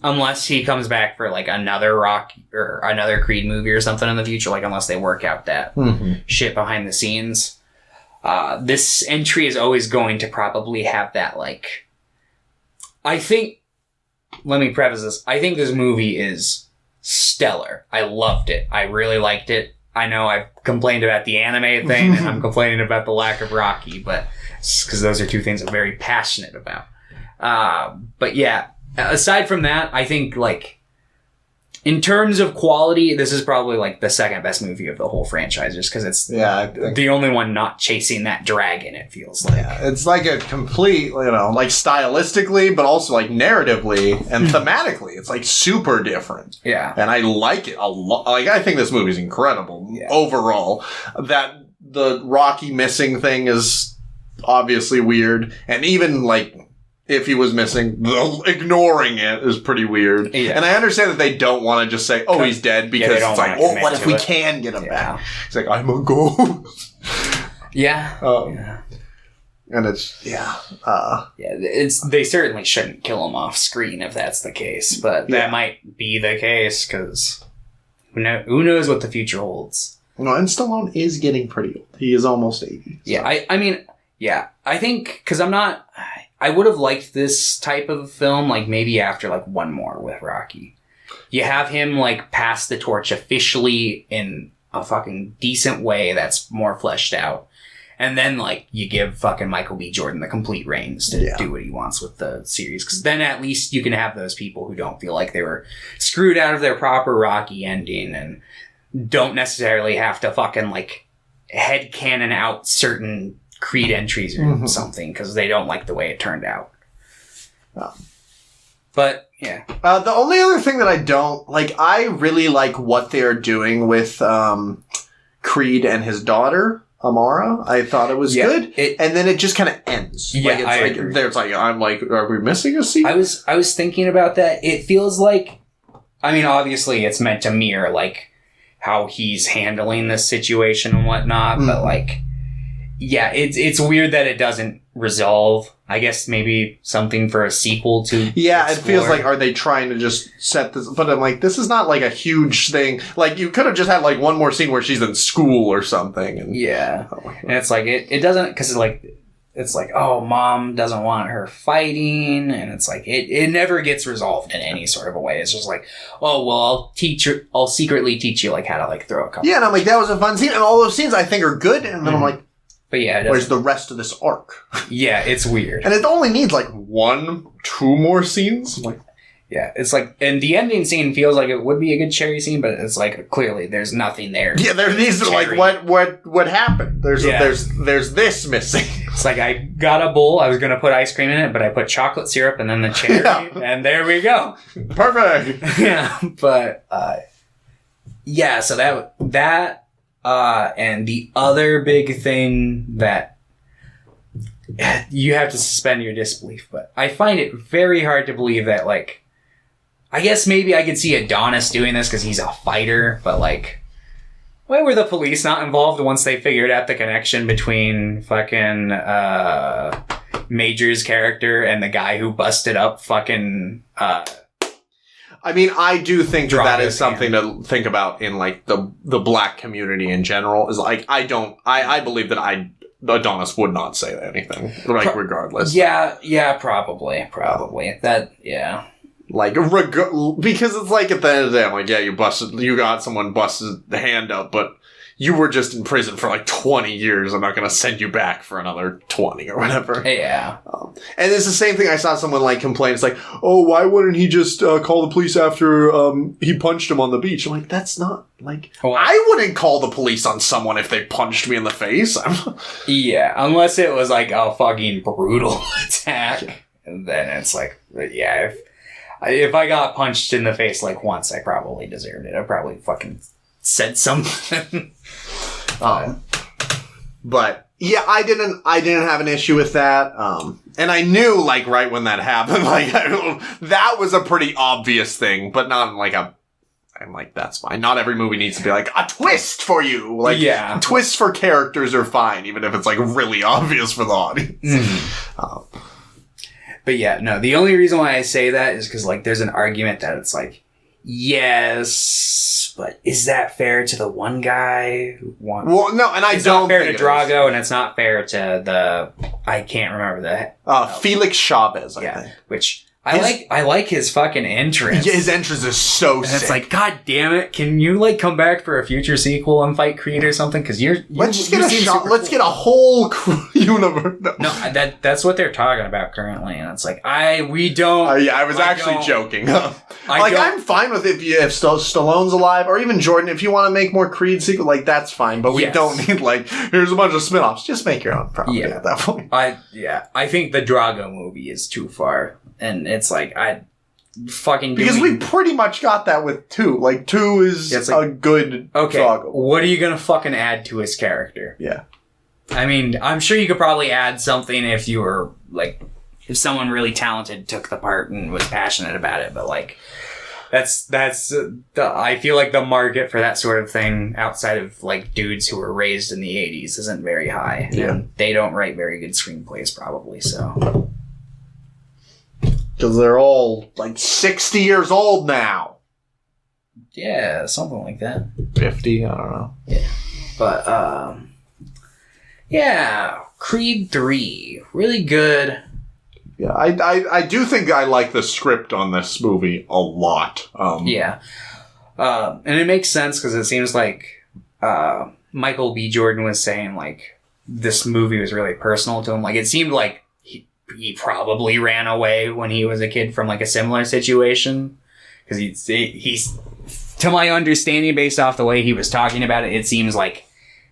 S2: unless he comes back for like another Rocky or another Creed movie or something in the future, like unless they work out that shit behind the scenes, this entry is always going to probably have that like, I think, let me preface this, I think this movie is stellar. I loved it. I really liked it. I know I've complained about the anime thing and I'm complaining about the lack of Rocky, but because those are two things I'm very passionate about. But yeah, aside from that, I think like in terms of quality, this is probably like the second best movie of the whole franchise, just because it's the only one not chasing that dragon, it feels like.
S1: Yeah, it's like a complete, like stylistically, but also like narratively and thematically, it's like super different.
S2: Yeah.
S1: And I like it a lot. Like, I think this movie's incredible overall. That the Rocky missing thing is obviously weird. And even like, if he was missing, ignoring it is pretty weird. Yeah. And I understand that they don't want to just say, oh, he's dead, because it's like, oh, what if we can get him back? It's like, I'm a ghost.
S2: Yeah.
S1: And it's,
S2: they certainly shouldn't kill him off screen if that's the case, but that might be the case, because who knows what the future holds.
S1: No, and Stallone is getting pretty old. He is almost 80. So.
S2: Yeah, I mean, I think, because I would have liked this type of film, like, maybe after, like, one more with Rocky. You have him, like, pass the torch officially in a fucking decent way that's more fleshed out. And then, like, you give fucking Michael B. Jordan the complete reins to do what he wants with the series. Because then at least you can have those people who don't feel like they were screwed out of their proper Rocky ending and don't necessarily have to fucking, like, headcanon out certain Creed entries or something because they don't like the way it turned out.
S1: Oh.
S2: But, yeah.
S1: The only other thing that I don't... Like, I really like what they're doing with Creed and his daughter... Amara, I thought it was good, and then it just kind of ends.
S2: Yeah,
S1: like, there's like, I'm like, are we missing a scene?
S2: I was thinking about that. It feels like, I mean, obviously it's meant to mirror like how he's handling this situation and whatnot, but like, yeah, it's weird that it doesn't resolve. I guess maybe something for a sequel to.
S1: Yeah,
S2: explore.
S1: It feels like, are they trying to just set this? But I'm like, this is not like a huge thing. Like, you could have just had like one more scene where she's in school or something. And,
S2: yeah, and it's like it doesn't because it's like oh, mom doesn't want her fighting, and it's like it never gets resolved in any sort of a way. It's just like oh well, I'll secretly teach you like how to like throw a couple.
S1: Yeah, and I'm like that was a fun scene, and all those scenes I think are good, and then I'm like.
S2: But yeah,
S1: where's the rest of this arc?
S2: Yeah, it's weird.
S1: And it only needs like 1-2 more scenes. Like,
S2: yeah, it's like, and the ending scene feels like it would be a good cherry scene, but it's like clearly there's nothing there.
S1: Yeah, there needs to like what happened. There's this missing.
S2: It's like I got a bowl, I was gonna put ice cream in it, but I put chocolate syrup and then the cherry, and there we go.
S1: Perfect.
S2: Yeah, but yeah, so that. And the other big thing that you have to suspend your disbelief, but I find it very hard to believe that, like, I guess maybe I could see Adonis doing this because he's a fighter, but, like, why were the police not involved once they figured out the connection between fucking, Major's character and the guy who busted up fucking,
S1: I mean, I do think that is something to think about in, like, the black community in general. Is like, I believe that Adonis would not say anything, like, regardless.
S2: Yeah, probably. That, yeah.
S1: Like, because it's like, at the end of the day, I'm like, yeah, you got someone busted the hand up, but you were just in prison for like 20 years. I'm not going to send you back for another 20 or whatever.
S2: Yeah.
S1: And it's the same thing. I saw someone like complain. It's like, oh, why wouldn't he just call the police after he punched him on the beach? I'm like, that's not like, I wouldn't call the police on someone if they punched me in the face.
S2: Yeah. Unless it was like a fucking brutal attack. And then it's like, yeah, if I got punched in the face like once, I probably deserved it. I probably fucking said something.
S1: But yeah, I didn't have an issue with that. And I knew like right when that happened, like that was a pretty obvious thing, but not like I'm like, that's fine. Not every movie needs to be like a twist for you. Like, yeah, twists for characters are fine, even if it's like really obvious for the audience.
S2: But yeah, no, the only reason why I say that is because like there's an argument that it's like, yes, but is that fair to the one guy who won? Well, no, and it's don't not fair to Drago, and it's not fair to the I can't remember the
S1: Felix Chavez, I think.
S2: Which I like his fucking entrance.
S1: Yeah, his entrance is so sick.
S2: It's like, god damn it, can you like come back for a future sequel and fight Creed or something? Because
S1: let's just get a shot. Let's get a whole universe.
S2: No, that's what they're talking about currently, and it's like we don't.
S1: Yeah, I was actually joking. I'm fine with if Stallone's alive, or even Jordan. If you want to make more Creed sequel, like that's fine. But we don't need like here's a bunch of spin-offs. Just make your own property at that point.
S2: I think the Drago movie is too far. And it's like,
S1: because we pretty much got that with 2. Like, 2 is a good Drago.
S2: What are you gonna fucking add to his character?
S1: Yeah.
S2: I mean, I'm sure you could probably add something if you were, like, if someone really talented took the part and was passionate about it, but, like, I feel like the market for that sort of thing outside of, like, dudes who were raised in the 80s isn't very high.
S1: Yeah.
S2: And they don't write very good screenplays, probably, so...
S1: Because they're all, like, 60 years old now.
S2: Yeah, something like that.
S1: 50, I don't know.
S2: Yeah. But, yeah, Creed 3. Really good.
S1: Yeah, I do think I like the script on this movie a lot.
S2: Yeah. And it makes sense because it seems like Michael B. Jordan was saying, like, this movie was really personal to him. Like, it seemed like he probably ran away when he was a kid from, like, a similar situation. Because he's, to my understanding, based off the way he was talking about it, it seems like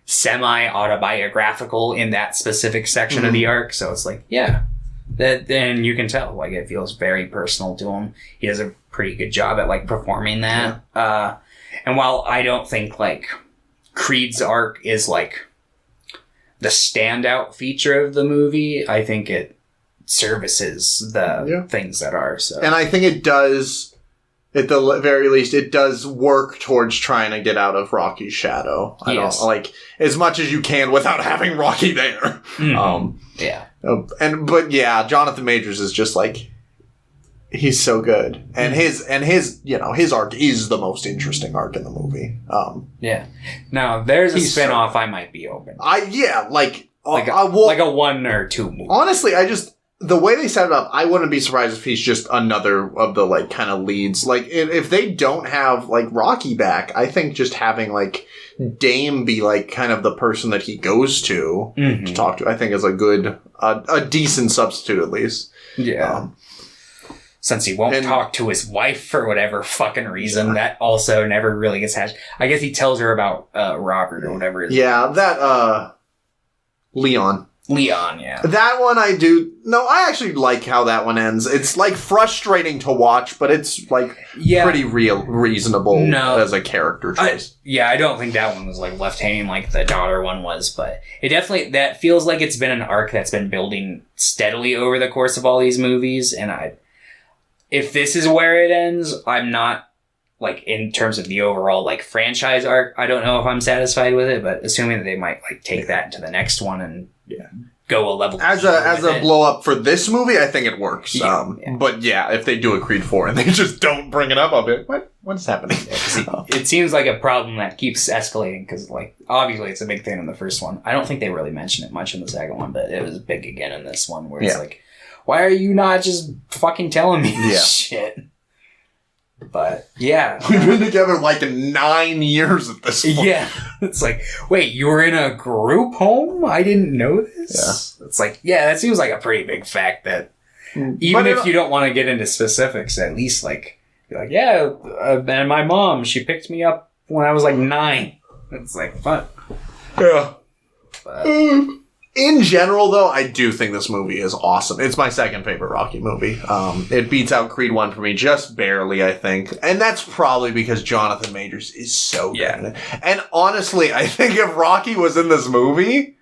S2: semi-autobiographical in that specific section of the arc. So it's like, yeah. Then you can tell, like, it feels very personal to him. He does a pretty good job at, like, performing that. Yeah. And while I don't think, like, Creed's arc is, like, the standout feature of the movie, I think it services the things that are. So.
S1: And I think it does, at the very least, it does work towards trying to get out of Rocky's shadow. I don't, like, as much as you can without having Rocky there.
S2: Yeah.
S1: But yeah, Jonathan Majors is just like, he's so good. And his you know, his arc is the most interesting arc in the movie.
S2: Yeah. Now, there's a spin-off I might be open.
S1: Like
S2: a 1 or 2 movie.
S1: Honestly, the way they set it up, I wouldn't be surprised if he's just another of the, like, kind of leads. Like, if they don't have, like, Rocky back, I think just having, like, Dame be, like, kind of the person that he goes to talk to, I think is a good, a decent substitute at least.
S2: Yeah. Since he won't talk to his wife for whatever fucking reason, that also never really gets hashed. I guess he tells her about Robert or whatever. Leon, yeah.
S1: That one I do... No, I actually like how that one ends. It's, like, frustrating to watch, but it's, like, pretty reasonable as a character choice.
S2: I don't think that one was, like, left hanging like the daughter one was, but it definitely... That feels like it's been an arc that's been building steadily over the course of all these movies, and if this is where it ends, I'm not... Like, in terms of the overall, like, franchise arc, I don't know if I'm satisfied with it, but assuming that they might, like, take that into the next one and go a level
S1: as a blow up for this movie, I think it works. But yeah, if they do a Creed 4 and they just don't bring it up, I'll be like, what's happening?
S2: It seems like a problem that keeps escalating because, like, obviously it's a big thing in the first one. I don't think they really mention it much in the second one, but it was big again in this one where it's like, why are you not just fucking telling me this shit? But, yeah.
S1: We've been together like 9 years at this point.
S2: Yeah. It's like, wait, you were in a group home? I didn't know this? Yeah. It's like, yeah, that seems like a pretty big fact that even if you don't want to get into specifics, at least, like, you're like, yeah, and my mom, she picked me up when I was like 9. It's like, fun.
S1: Yeah. But... in general, though, I do think this movie is awesome. It's my second favorite Rocky movie. It beats out Creed 1 for me just barely, I think. And that's probably because Jonathan Majors is so good in it. And honestly, I think if Rocky was in this movie,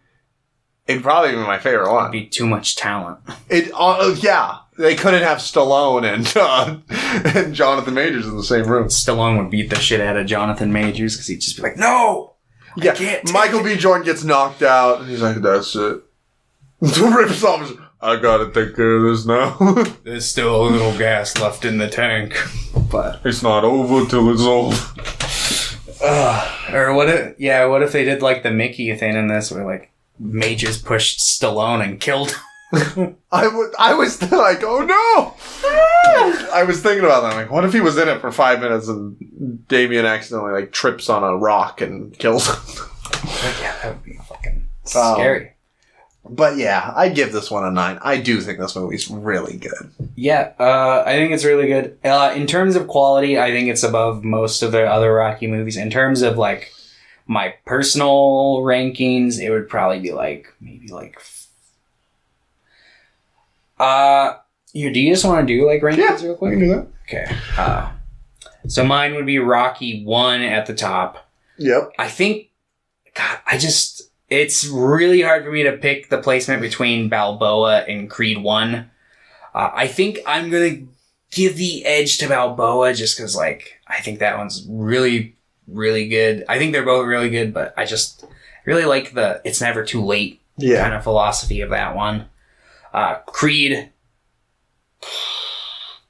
S1: it'd probably be my favorite one.
S2: It'd be too much talent.
S1: They couldn't have Stallone and Jonathan Majors in the same room.
S2: Stallone would beat the shit out of Jonathan Majors because he'd just be like, no!
S1: Yeah, Michael B. Jordan gets knocked out, and he's like, that's it. Rips off, I gotta take care of this now.
S2: There's still a little gas left in the tank. But
S1: it's not over till it's over.
S2: Or what if they did like the Mickey thing in this, where like Majors pushed Stallone and killed him?
S1: I was like, oh no! I was thinking about that. I'm like, what if he was in it for 5 minutes and Damien accidentally like trips on a rock and kills him?
S2: Yeah, that would be fucking scary.
S1: But yeah, I give this one a 9. I do think this movie's really good.
S2: Yeah, I think it's really good. In terms of quality, I think it's above most of the other Rocky movies. In terms of like my personal rankings, it would probably be like maybe like. Do you just want to do like rankings real quick?
S1: I can do that.
S2: Okay. So mine would be Rocky 1 at the top.
S1: Yep.
S2: I think, God, it's really hard for me to pick the placement between Balboa and Creed 1. I think I'm going to give the edge to Balboa just because, like, I think that one's really, really good. I think they're both really good, but I just really like the it's never too late kind of philosophy of that one. Creed,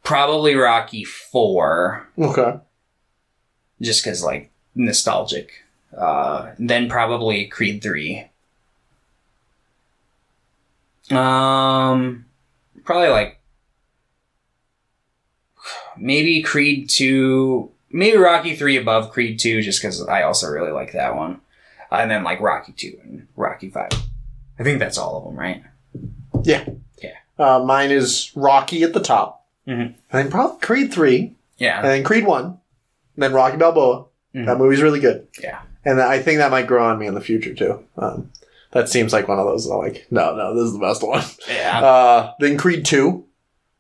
S2: probably Rocky 4.
S1: Okay.
S2: Just because, like, nostalgic. Then probably Creed 3. Probably, like, maybe Creed 2, maybe Rocky 3 above Creed 2, just because I also really like that one. And then like Rocky 2 and Rocky 5. I think that's all of them, right?
S1: Yeah.
S2: Yeah.
S1: Mine is Rocky at the top.
S2: Mm-hmm.
S1: And then probably Creed 3.
S2: Yeah.
S1: And then Creed 1. And then Rocky Balboa.
S2: Mm-hmm.
S1: That movie's really good.
S2: Yeah.
S1: And I think that might grow on me in the future, too. That seems like one of those, like, no, this is the best one.
S2: Yeah.
S1: Then Creed 2.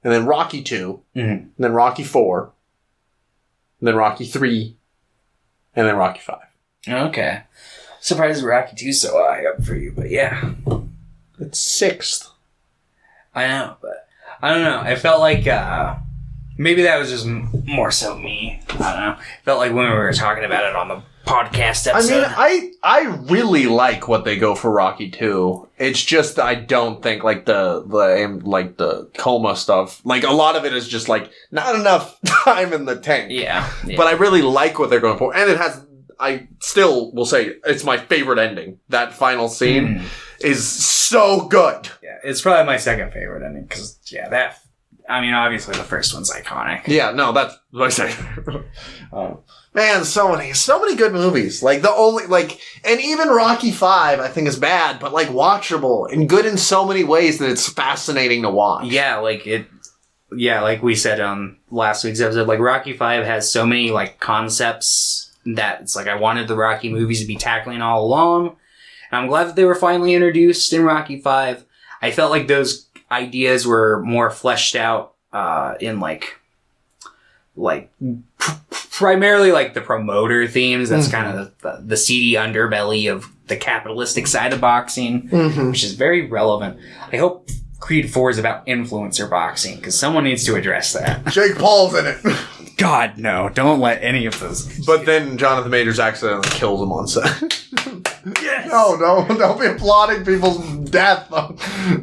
S1: And then Rocky 2.
S2: Mm-hmm.
S1: And then Rocky 4. And then Rocky 3. And then Rocky 5.
S2: Okay. Surprised Rocky 2's so high up for you, but yeah.
S1: It's 6th.
S2: I know, but I don't know. I felt like maybe that was just more so me. I don't know. Felt like when we were talking about it on the podcast episode.
S1: I mean, I really like what they go for Rocky 2. It's just I don't think like the coma stuff. Like a lot of it is just like not enough time in the tank.
S2: Yeah.
S1: But I really like what they're going for, and it has. I still will say it's my favorite ending. That final scene is so good.
S2: Yeah, it's probably my second favorite ending because obviously the first one's iconic.
S1: Yeah, no, that's what I say. Man, so many good movies. Like and even Rocky 5 I think is bad, but like watchable and good in so many ways that it's fascinating to watch.
S2: Yeah, like we said on last week's episode, like Rocky 5 has so many like concepts that it's like I wanted the Rocky movies to be tackling all along. And I'm glad that they were finally introduced in Rocky 5. I felt like those ideas were more fleshed out in primarily like the promoter themes. That's kind of the seedy underbelly of the capitalistic side of boxing, which is very relevant. I hope Creed 4 is about influencer boxing because someone needs to address that.
S1: Jake Paul's in it.
S2: God, no. Don't let any of those.
S1: But then Jonathan Majors accidentally kills him on set.
S2: Yes.
S1: No, don't be applauding people's death.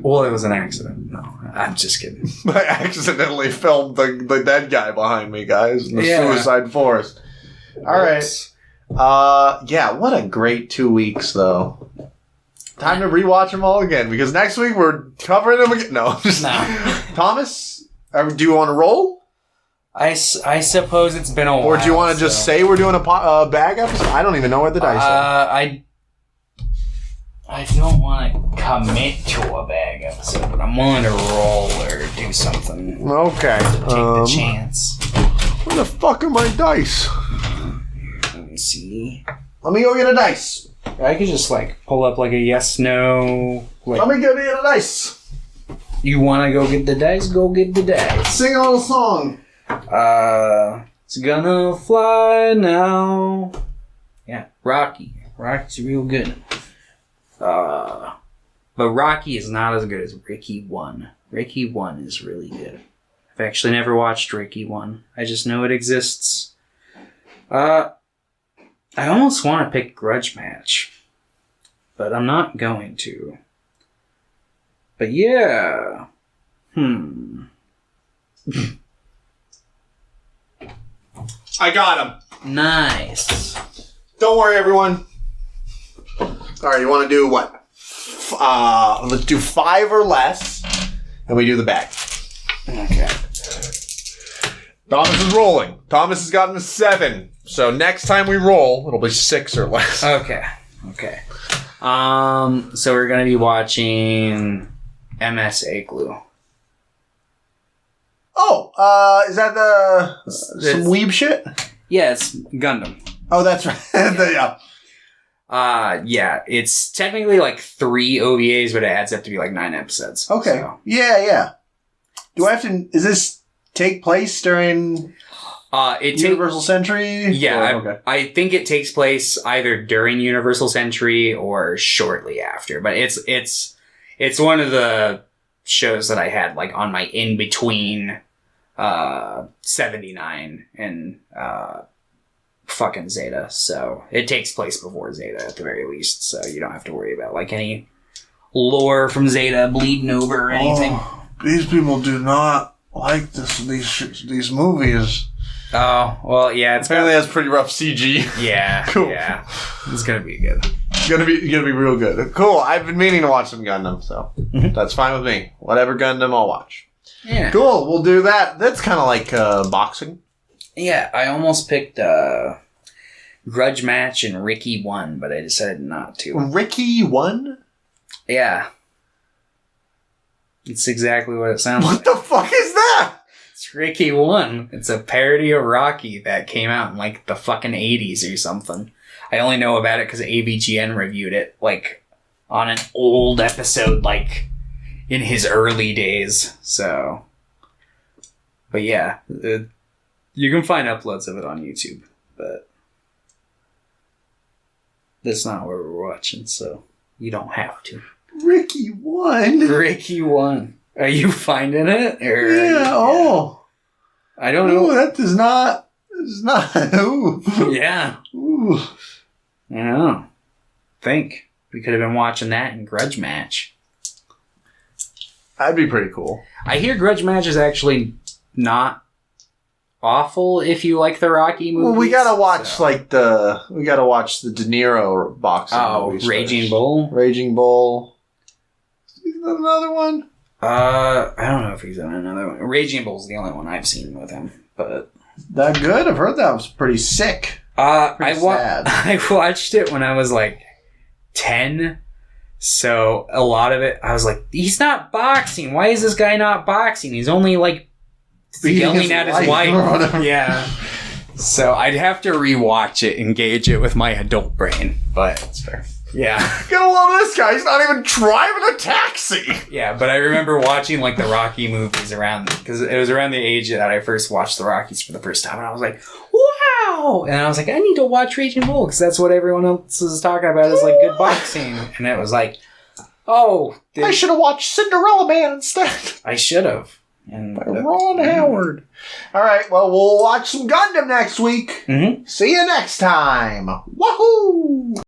S2: Well, it was an accident. No, I'm just kidding.
S1: I accidentally filmed the dead guy behind me, guys, in the suicide forest. All right. Yeah, what a great 2 weeks, though. Time to rewatch them all again, because next week we're covering them again. No. Thomas, do you want to roll?
S2: I suppose it's been a while.
S1: Or do you want to just say we're doing a bag episode? I don't even know where the dice are.
S2: I don't want to commit to a bag episode, but I'm willing to roll or do something.
S1: Okay.
S2: Take the chance.
S1: Where the fuck are my dice?
S2: Let me see.
S1: Let me go get a dice.
S2: I could just pull up a yes, no.
S1: Let me go get a dice.
S2: You want to go get the dice? Go get the dice.
S1: Sing a little song.
S2: It's gonna fly now. Yeah, Rocky. Rocky's real good. But Rocky is not as good as Ricky 1. Ricky 1 is really good. I've actually never watched Ricky 1. I just know it exists. I almost want to pick Grudge Match, but I'm not going to. But yeah.
S1: I got him.
S2: Nice.
S1: Don't worry, everyone. Alright, you want to do what? Let's do 5 or less, and we do the bag.
S2: Okay.
S1: Thomas is rolling. Thomas has gotten a 7. So next time we roll, it'll be 6 or less.
S2: Okay. So we're gonna be watching MS Igloo.
S1: Oh, is that some weeb shit?
S2: Yeah, it's Gundam.
S1: Oh, that's right. Yeah.
S2: Yeah, it's technically 3 OVAs, but it adds up to be 9 episodes.
S1: Okay.
S2: So.
S1: Yeah. Do I have to... Is this take place during... Universal Century?
S2: Yeah, I think it takes place either during Universal Century or shortly after. But it's one of the shows that I had on my in-between 79 and fucking Zeta. So it takes place before Zeta at the very least. So you don't have to worry about any lore from Zeta bleeding over or anything.
S1: Oh, these people do not like these movies.
S2: Oh, well, yeah.
S1: Apparently has pretty rough CG.
S2: Yeah.
S1: Cool.
S2: Yeah. It's gonna be good.
S1: It's gonna be real good. Cool. I've been meaning to watch some Gundam, so that's fine with me. Whatever Gundam, I'll watch.
S2: Yeah.
S1: Cool. We'll do that. That's kind of like boxing.
S2: Yeah, I almost picked Grudge Match and Ricky won, but I decided not to.
S1: Ricky won?
S2: Yeah. It's exactly what it sounds
S1: What
S2: like.
S1: the fuck is that?
S2: It's Ricky One. It's a parody of Rocky that came out in like the fucking 80s or something. I only know about it because AVGN reviewed it like on an old episode, like in his early days. So, but yeah, you can find uploads of it on YouTube, but that's not where we're watching, so you don't have to.
S1: Ricky won.
S2: Ricky One. Are you finding it? Or,
S1: Yeah. Oh.
S2: I don't know.
S1: Ooh, that does not. It's not. Ooh.
S2: Yeah.
S1: Ooh.
S2: I know. Think. We could have been watching that in Grudge Match.
S1: That'd be pretty cool.
S2: I hear Grudge Match is actually not awful if you like the Rocky movies.
S1: Well, we gotta watch the De Niro boxing movies.
S2: Raging
S1: first.
S2: Bull.
S1: Raging Bull. Is that another one?
S2: I don't know if he's in another one. Raging Bull's the only one I've seen with him, but
S1: That good? I've heard that was pretty sick.
S2: I
S1: sad.
S2: watched it when I was like 10. So a lot of it, I was like, he's not boxing. Why is this guy not boxing? He's only like yelling at his wife. Yeah. So I'd have to rewatch it and gauge it with my adult brain. But that's fair. Yeah.
S1: Gotta love this guy. He's not even driving a taxi.
S2: Yeah, but I remember watching like the Rocky movies around, because it was around the age that I first watched the Rockies for the first time, and I was like, wow! And I was like, I need to watch Raging Bull, because that's what everyone else is talking about, is like good boxing. And it was like, oh.
S1: I should have watched Cinderella Man instead.
S2: I should have. And
S1: By Ron Howard. All right, well, we'll watch some Gundam next week.
S2: Mm-hmm.
S1: See you next time. Woohoo!